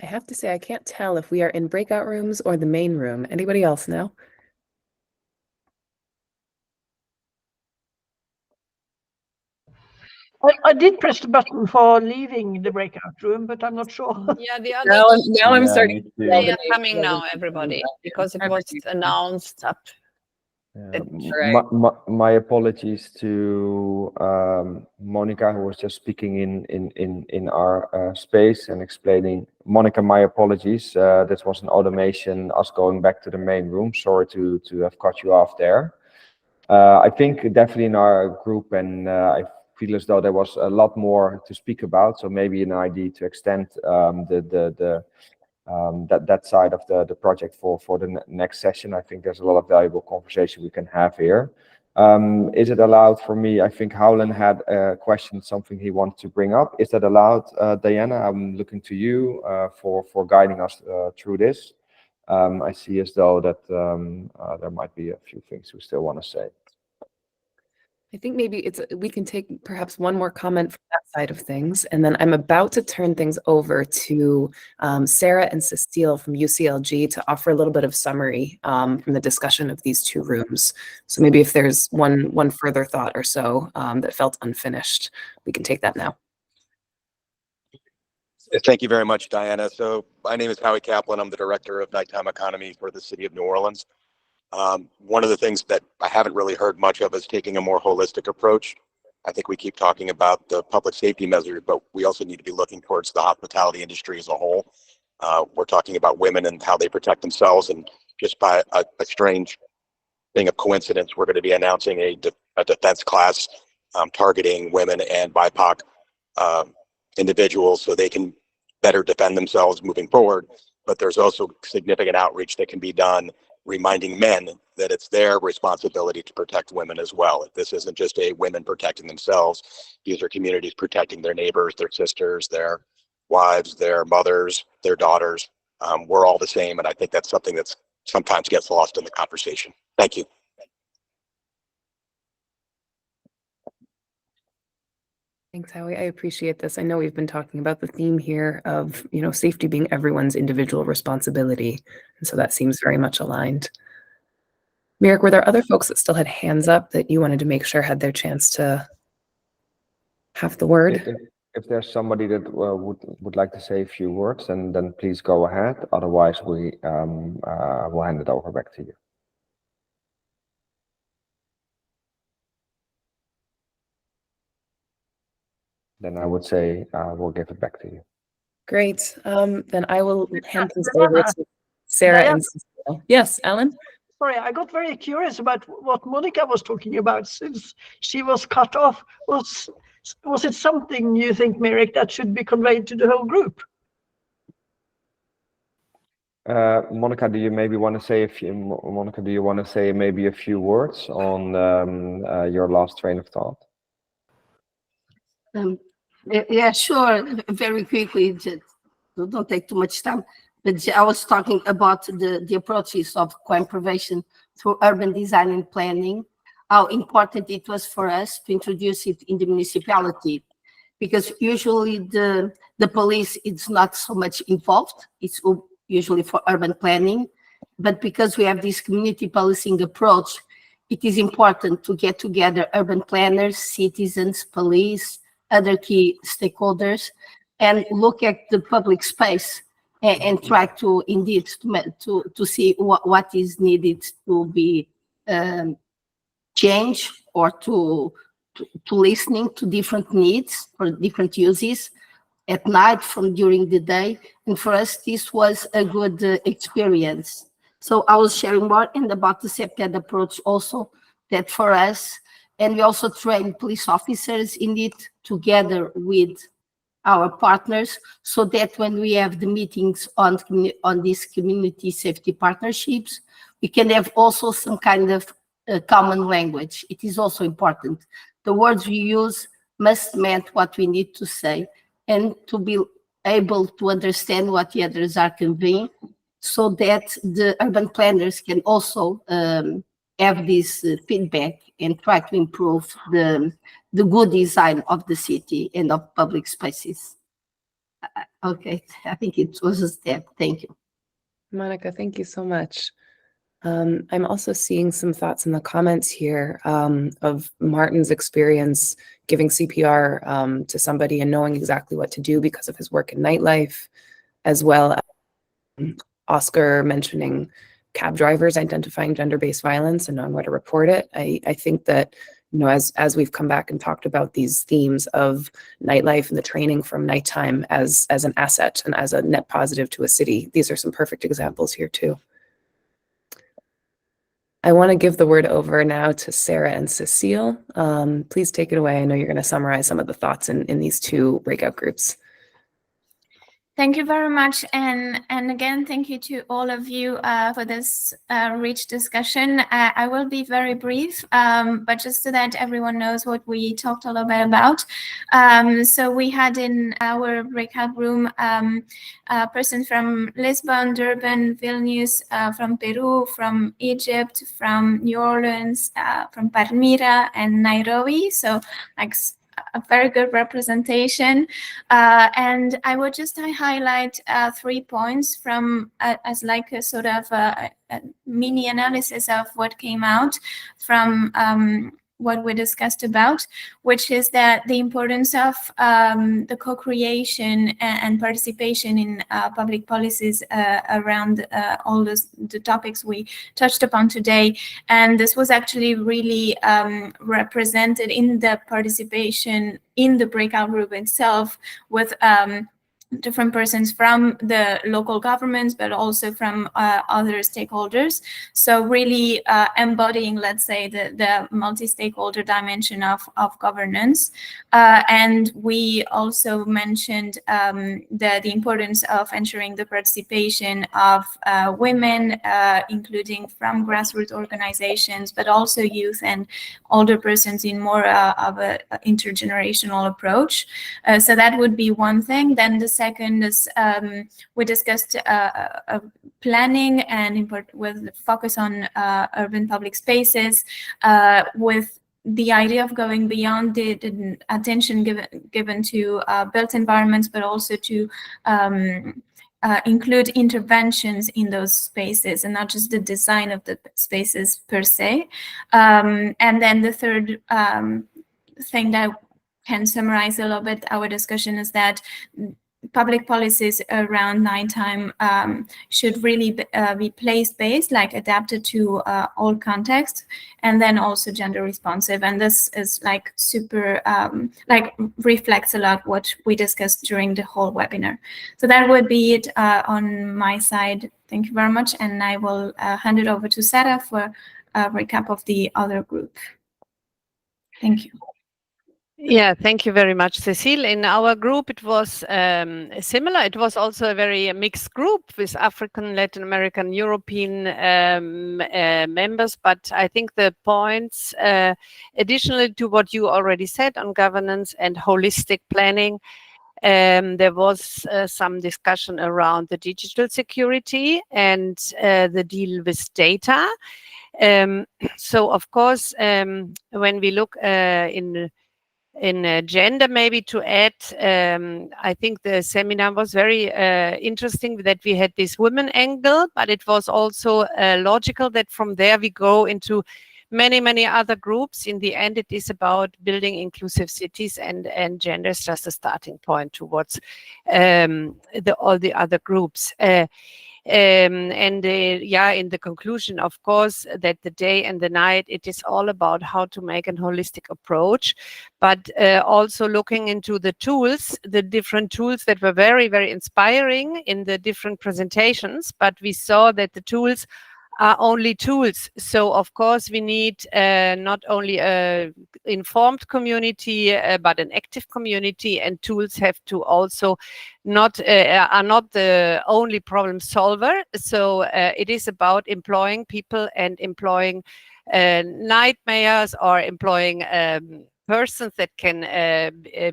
I have to say, I can't tell if we are in breakout rooms or the main room. Anybody else know? I did press the button for leaving the breakout room, but I'm not sure. Yeah, the Now, others, now I'm Yeah, starting me to too. feel they the are coming now, everybody, because it was announced up. My apologies to Monica, who was just speaking in our space and explaining. Monica, my apologies. This was an automation, us going back to the main room. Sorry to have cut you off there. I think definitely in our group, and I feel as though there was a lot more to speak about. So maybe an idea to extend that side of the project for the next session. I think there's a lot of valuable conversation we can have here. Is it allowed for me? I think Howland had a question, something he wanted to bring up. Is that allowed, Diana? I'm looking to you for guiding us through this. I see as though that there might be a few things we still want to say. I think maybe we can take perhaps one more comment from that side of things, and then I'm about to turn things over to Sarah and Cecile from UCLG to offer a little bit of summary from the discussion of these two rooms. So maybe if there's one further thought or so that felt unfinished, we can take that now. Thank you very much, Diana. So my name is Howie Kaplan. I'm the Director of Nighttime Economy for the City of New Orleans. One of the things that I haven't really heard much of is taking a more holistic approach. I think we keep talking about the public safety measures, but we also need to be looking towards the hospitality industry as a whole. We're talking about women and how they protect themselves, and just by a strange thing of coincidence, we're going to be announcing a defense class targeting women and BIPOC individuals so they can better defend themselves moving forward. But there's also significant outreach that can be done reminding men that it's their responsibility to protect women as well. This isn't just a women protecting themselves. These are communities protecting their neighbors, their sisters, their wives, their mothers, their daughters. We're all the same, and I think that's something that sometimes gets lost in the conversation. Thank you. Thanks, Howie. I appreciate this. I know we've been talking about the theme here of, safety being everyone's individual responsibility. And so that seems very much aligned. Merrick, were there other folks that still had hands up that you wanted to make sure had their chance to have the word? If there's somebody that would like to say a few words, then please go ahead. Otherwise, we will hand it over back to you. Then I would say we'll give it back to you. Great. Then I will hand things over to Sarah and Cecile. Yes, Ellen? Sorry, I got very curious about what Monica was talking about since she was cut off. Was it something you think, Merrick, that should be conveyed to the whole group? Monica, do you maybe want to say a few? Monica, do you want to say maybe a few words on your last train of thought? Yeah, sure. Very quickly, just don't take too much time. But I was talking about the approaches of crime prevention through urban design and planning, how important it was for us to introduce it in the municipality, because usually the police is not so much involved. It's usually for urban planning, but because we have this community policing approach, it is important to get together urban planners, citizens, police, other key stakeholders, and look at the public space and try to indeed to see what is needed to be changed, or to listening to different needs or different uses at night from during the day. And for us, this was a good experience. So I was sharing more and about the CEPTED approach also, that for us, and we also train police officers in it together with our partners, so that when we have the meetings on these community safety partnerships, we can have also some kind of common language. It is also important. The words we use must mean what we need to say, and to be able to understand what the others are conveying, so that the urban planners can also have this feedback and try to improve the good design of the city and of public spaces. Okay, I think it was a step. Thank you. Monica, thank you so much. I'm also seeing some thoughts in the comments here of Martin's experience giving CPR to somebody and knowing exactly what to do because of his work in nightlife, as well as Oscar mentioning cab drivers identifying gender-based violence and knowing where to report it. I think that, you know, as we've come back and talked about these themes of nightlife and the training from nighttime as an asset and as a net positive to a city, these are some perfect examples here too. I want to give the word over now to Sarah and Cecile. Please take it away. I know you're going to summarize some of the thoughts in these two breakout groups. Thank you very much. And again, thank you to all of you for this rich discussion. I will be very brief, but just so that everyone knows what we talked a little bit about. So we had in our breakout room a person from Lisbon, Durban, Vilnius, from Peru, from Egypt, from New Orleans, from Palmyra and Nairobi. So like a very good representation. And I would just highlight 3 points from as like a sort of a mini analysis of what came out from what we discussed about, which is that the importance of the co-creation and participation in public policies around all the topics we touched upon today. And this was actually really represented in the participation in the breakout group itself with different persons from the local governments, but also from other stakeholders. So really embodying, let's say, the multi-stakeholder dimension of governance. And we also mentioned the importance of ensuring the participation of women, including from grassroots organizations, but also youth and older persons in more of an intergenerational approach. So that would be one thing. Then the second is we discussed planning and with focus on urban public spaces, with the idea of going beyond the attention given to built environments, but also to include interventions in those spaces and not just the design of the spaces per se. And then the third thing that can summarize a little bit our discussion is that public policies around nighttime should really be place-based, like adapted to all contexts, and then also gender responsive. And this is like super, like reflects a lot what we discussed during the whole webinar. So that would be it on my side. Thank you very much. And I will hand it over to Sarah for a recap of the other group. Thank you. Yeah, thank you very much, Cecile. In our group, it was similar. It was also a very mixed group with African, Latin American, European members. But I think the points, additionally to what you already said on governance and holistic planning, there was some discussion around the digital security and the deal with data. So, of course, when we look in gender, maybe to add, I think the seminar was very interesting that we had this women angle, but it was also logical that from there we go into many other groups. In the end, it is about building inclusive cities, and gender is just a starting point towards all the other groups. Yeah, in the conclusion, of course, that the day and the night, it is all about how to make a holistic approach, but also looking into the tools, the different tools that were very inspiring in the different presentations, but we saw that the tools are only tools. So of course we need not only an informed community, but an active community, and tools have to also are not the only problem solver. So it is about employing people and employing night mayors or employing persons that can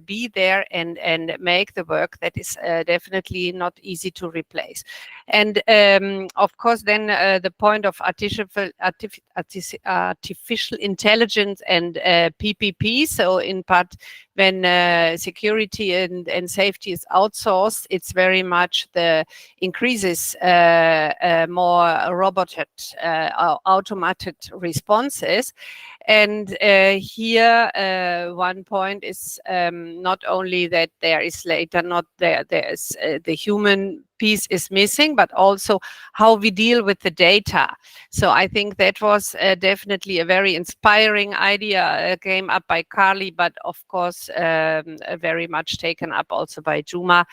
be there and make the work that is definitely not easy to replace. And of course, then the point of artificial intelligence and PPP. So in part, when security and safety is outsourced, it's very much the increases more roboted, automated responses. And here, one point is not only that there is later not there's the human piece is missing, but also how we deal with the data. So I think that was definitely a very inspiring idea came up by Carly, but of course very much taken up also by Juma.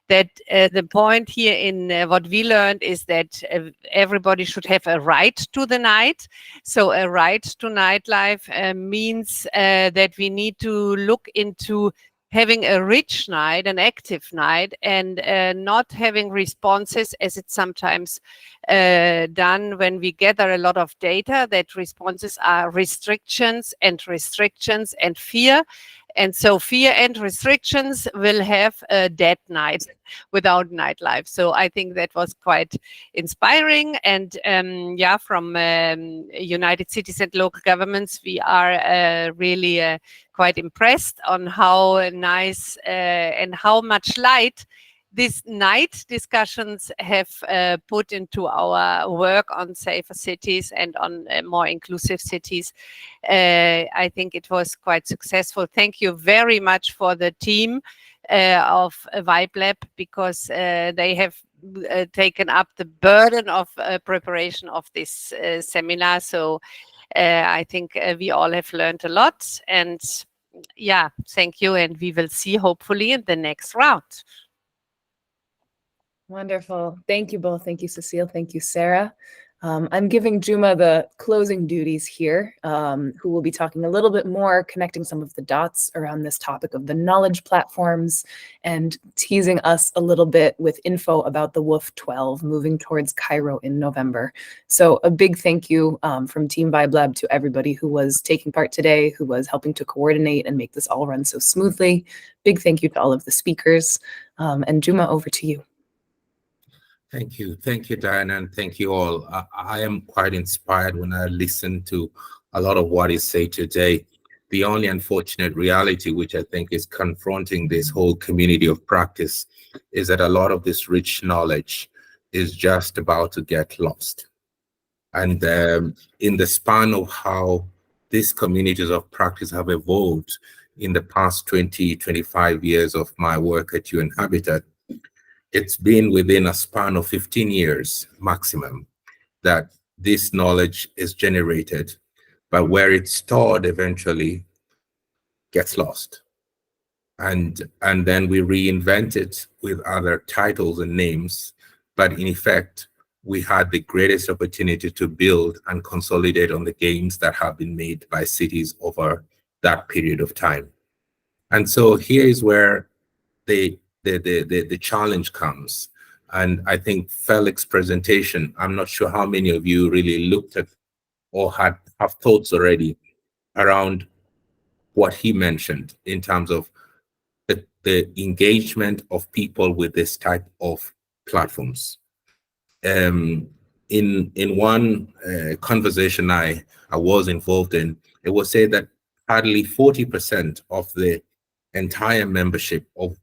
That the point here in what we learned is that everybody should have a right to the night. So a right to nightlife means that we need to look into having a rich night, an active night, and not having responses as it's sometimes done when we gather a lot of data, that responses are restrictions and fear. And so fear and restrictions will have a dead night without nightlife. So I think that was quite inspiring. And yeah, from United Cities and Local Governments, we are really quite impressed on how nice and how much light these night discussions have put into our work on safer cities and on more inclusive cities. I think it was quite successful. Thank you very much for the team of VibeLab, because they have taken up the burden of preparation of this seminar. So I think we all have learned a lot. And yeah, thank you. And we will see hopefully in the next round. Wonderful. Thank you both. Thank you, Cecile. Thank you, Sarah. I'm giving Juma the closing duties here, who will be talking a little bit more, connecting some of the dots around this topic of the knowledge platforms and teasing us a little bit with info about the WOOF 12 moving towards Cairo in November. So a big thank you from Team VibeLab to everybody who was taking part today, who was helping to coordinate and make this all run so smoothly. Big thank you to all of the speakers. And Juma, over to you. Thank you, Diana, and thank you all. I am quite inspired when I listen to a lot of what is said today. The only unfortunate reality, which I think is confronting this whole community of practice, is that a lot of this rich knowledge is just about to get lost. And in the span of how these communities of practice have evolved in the past 20, 25 years of my work at UN Habitat, it's been within a span of 15 years maximum that this knowledge is generated, but where it's stored eventually gets lost. And then we reinvent it with other titles and names, but in effect, we had the greatest opportunity to build and consolidate on the gains that have been made by cities over that period of time. And so here is where the challenge comes. And I think Felix's presentation, I'm not sure how many of you really looked at or have thoughts already around what he mentioned in terms of the engagement of people with this type of platforms. In one conversation I was involved in, it was said that hardly 40% of the entire membership of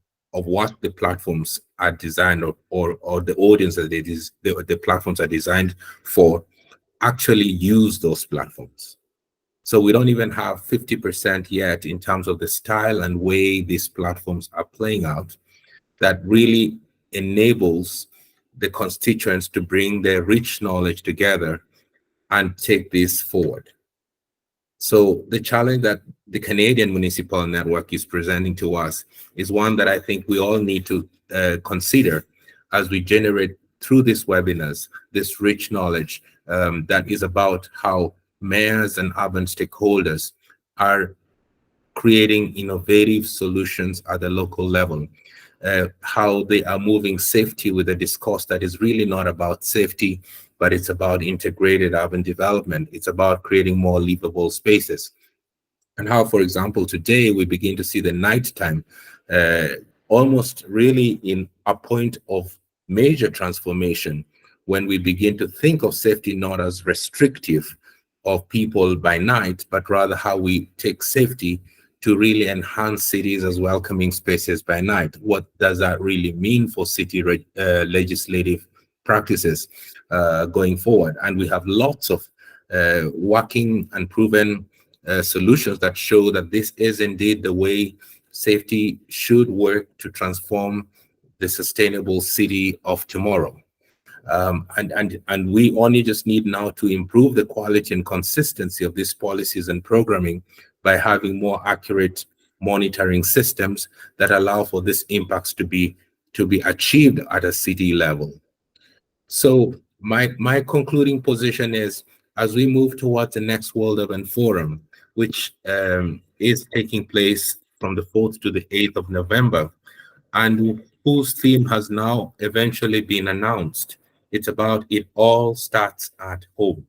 what the platforms are designed or the audience that the platforms are designed for actually use those platforms. So we don't even have 50% yet in terms of the style and way these platforms are playing out that really enables the constituents to bring their rich knowledge together and take this forward. So the challenge that the Canadian Municipal Network is presenting to us is one that I think we all need to consider as we generate through these webinars, this rich knowledge that is about how mayors and urban stakeholders are creating innovative solutions at the local level, how they are moving safety with a discourse that is really not about safety, but it's about integrated urban development. It's about creating more livable spaces. And how, for example, today we begin to see the nighttime almost really in a point of major transformation when we begin to think of safety not as restrictive of people by night, but rather how we take safety to really enhance cities as welcoming spaces by night. What does that really mean for city legislative practices going forward? And we have lots of working and proven solutions that show that this is indeed the way safety should work to transform the sustainable city of tomorrow. And we only just need now to improve the quality and consistency of these policies and programming by having more accurate monitoring systems that allow for these impacts to be achieved at a city level. So my concluding position is, as we move towards the next World Urban Forum, which is taking place from the 4th to the 8th of November, and whose theme has now eventually been announced. It's about it all starts at home.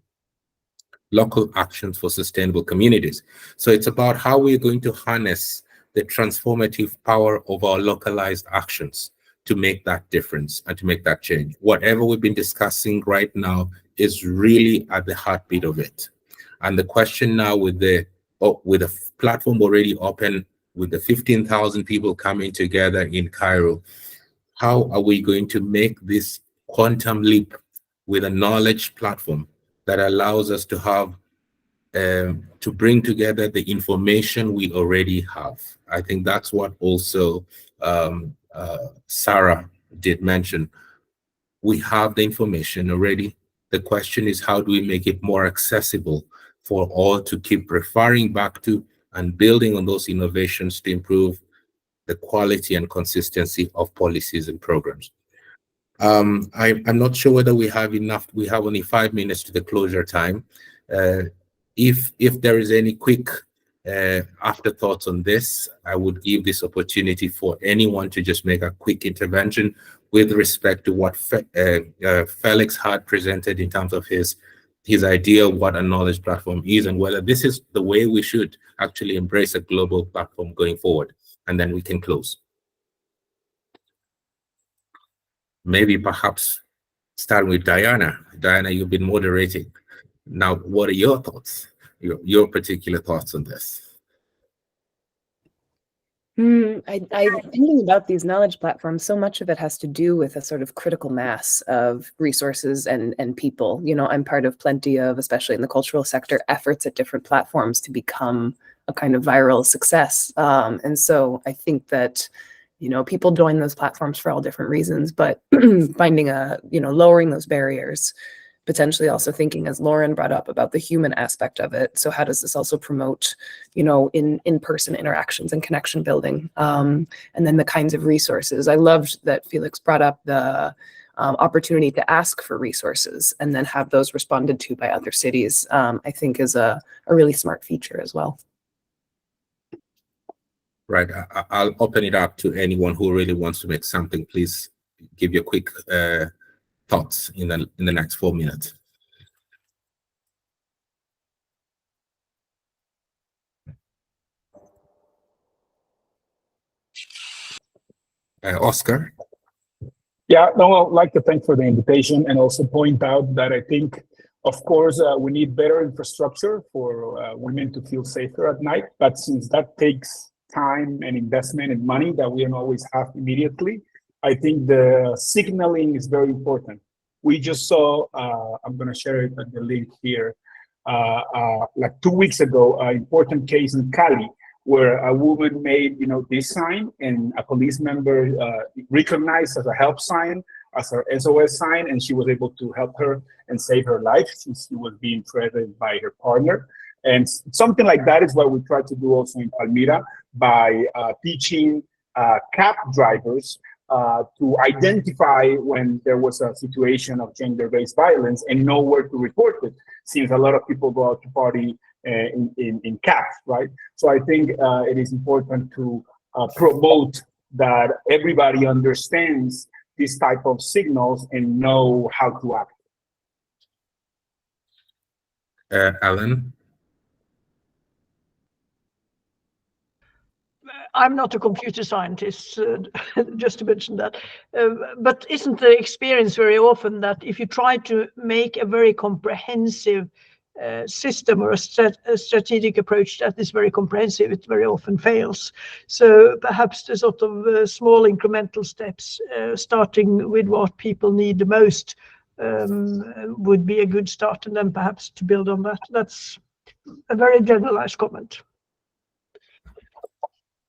Local actions for sustainable communities. So it's about how we're going to harness the transformative power of our localized actions to make that difference and to make that change. Whatever we've been discussing right now is really at the heartbeat of it. And the question now with the platform already open, with the 15,000 people coming together in Cairo, how are we going to make this quantum leap with a knowledge platform that allows us to have to bring together the information we already have? I think that's what also Sarah did mention. We have the information already. The question is, how do we make it more accessible for all to keep referring back to and building on those innovations to improve the quality and consistency of policies and programs? I'm not sure whether we have enough. We have only 5 minutes to the closure time. If there is any quick afterthoughts on this, I would give this opportunity for anyone to just make a quick intervention with respect to what Felix had presented in terms of his idea of what a knowledge platform is and whether this is the way we should actually embrace a global platform going forward. And then we can close. Maybe perhaps start with Diana. Diana, you've been moderating. Now, what are your thoughts, your particular thoughts on this? I'm thinking about these knowledge platforms. So much of it has to do with a sort of critical mass of resources and people. You know, I'm part of plenty of, especially in the cultural sector, efforts at different platforms to become a kind of viral success. And so I think that, you know, people join those platforms for all different reasons, but finding lowering those barriers, potentially also thinking, as Lauren brought up, about the human aspect of it. So how does this also promote, you know, in-person interactions and connection building? And then the kinds of resources. I loved that Felix brought up the opportunity to ask for resources and then have those responded to by other cities, I think is a really smart feature as well. Right. I'll open it up to anyone who really wants to make something. Please give your quick thoughts in the next 4 minutes. Oscar? Yeah, no, I'd like to thank for the invitation and also point out that I think, of course, we need better infrastructure for women to feel safer at night. But since that takes time and investment and money that we don't always have immediately, I think the signaling is very important. We just saw, I'm going to share it at the link here, like 2 weeks ago, an important case in Cali, where a woman made, you know, this sign and a police member recognized as a help sign, as her SOS sign, and she was able to help her and save her life since she was being threatened by her partner. And something like that is what we try to do also in Palmyra by teaching cab drivers to identify when there was a situation of gender-based violence and know where to report it, since a lot of people go out to party in cabs, right? So I think it is important to promote that everybody understands this type of signals and know how to act. Alan? I'm not a computer scientist, just to mention that. But isn't the experience very often that if you try to make a very comprehensive system or a strategic approach that is very comprehensive, it very often fails. So perhaps the sort of small incremental steps, starting with what people need the most, would be a good start, and then perhaps to build on that. That's a very generalized comment.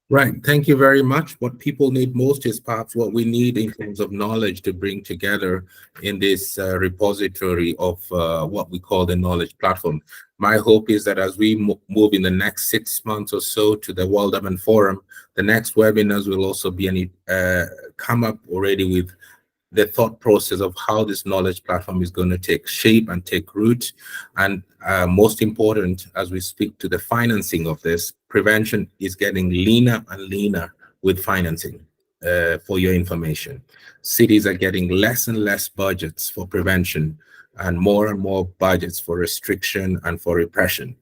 Right. Thank you very much. What people need most is perhaps what we need in terms of knowledge to bring together in this repository of what we call the knowledge platform. My hope is that as we move in the next 6 months or so to the World Urban Forum, the next webinars will also be come up already with the thought process of how this knowledge platform is going to take shape and take root. And most important, as we speak to the financing of this, prevention is getting leaner and leaner with financing. For your information, cities are getting less and less budgets for prevention and more budgets for restriction and for repression.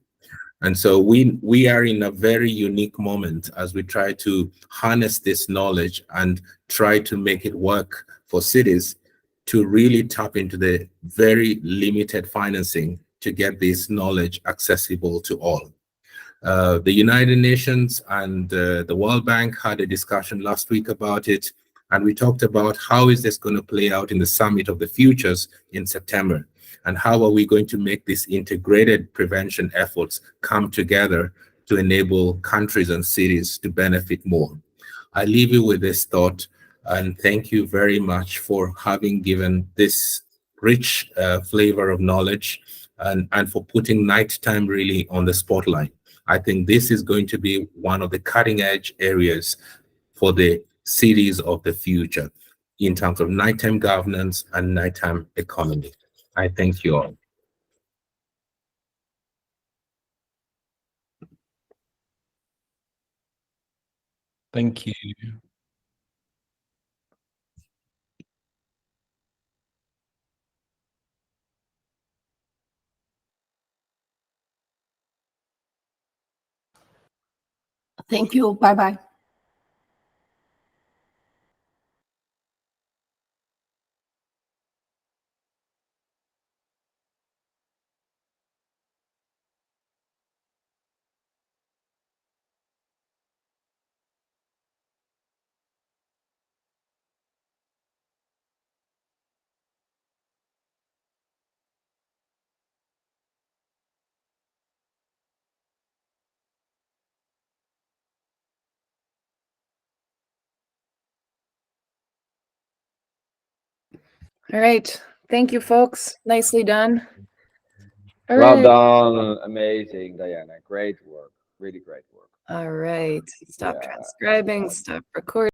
And so we are in a very unique moment as we try to harness this knowledge and try to make it work for cities to really tap into the very limited financing to get this knowledge accessible to all. The United Nations and the World Bank had a discussion last week about it, and we talked about how is this going to play out in the Summit of the Futures in September, and how are we going to make these integrated prevention efforts come together to enable countries and cities to benefit more. I leave you with this thought, and thank you very much for having given this rich flavor of knowledge and for putting nighttime really on the spotlight. I think this is going to be one of the cutting edge areas for the cities of the future in terms of nighttime governance and nighttime economy. I thank you all. Thank you. Thank you. Bye-bye. All right. Thank you, folks. Nicely done. All Well right. done. Amazing, Diana. Great work. Really great work. All right. Stop Yeah. transcribing. Stop recording.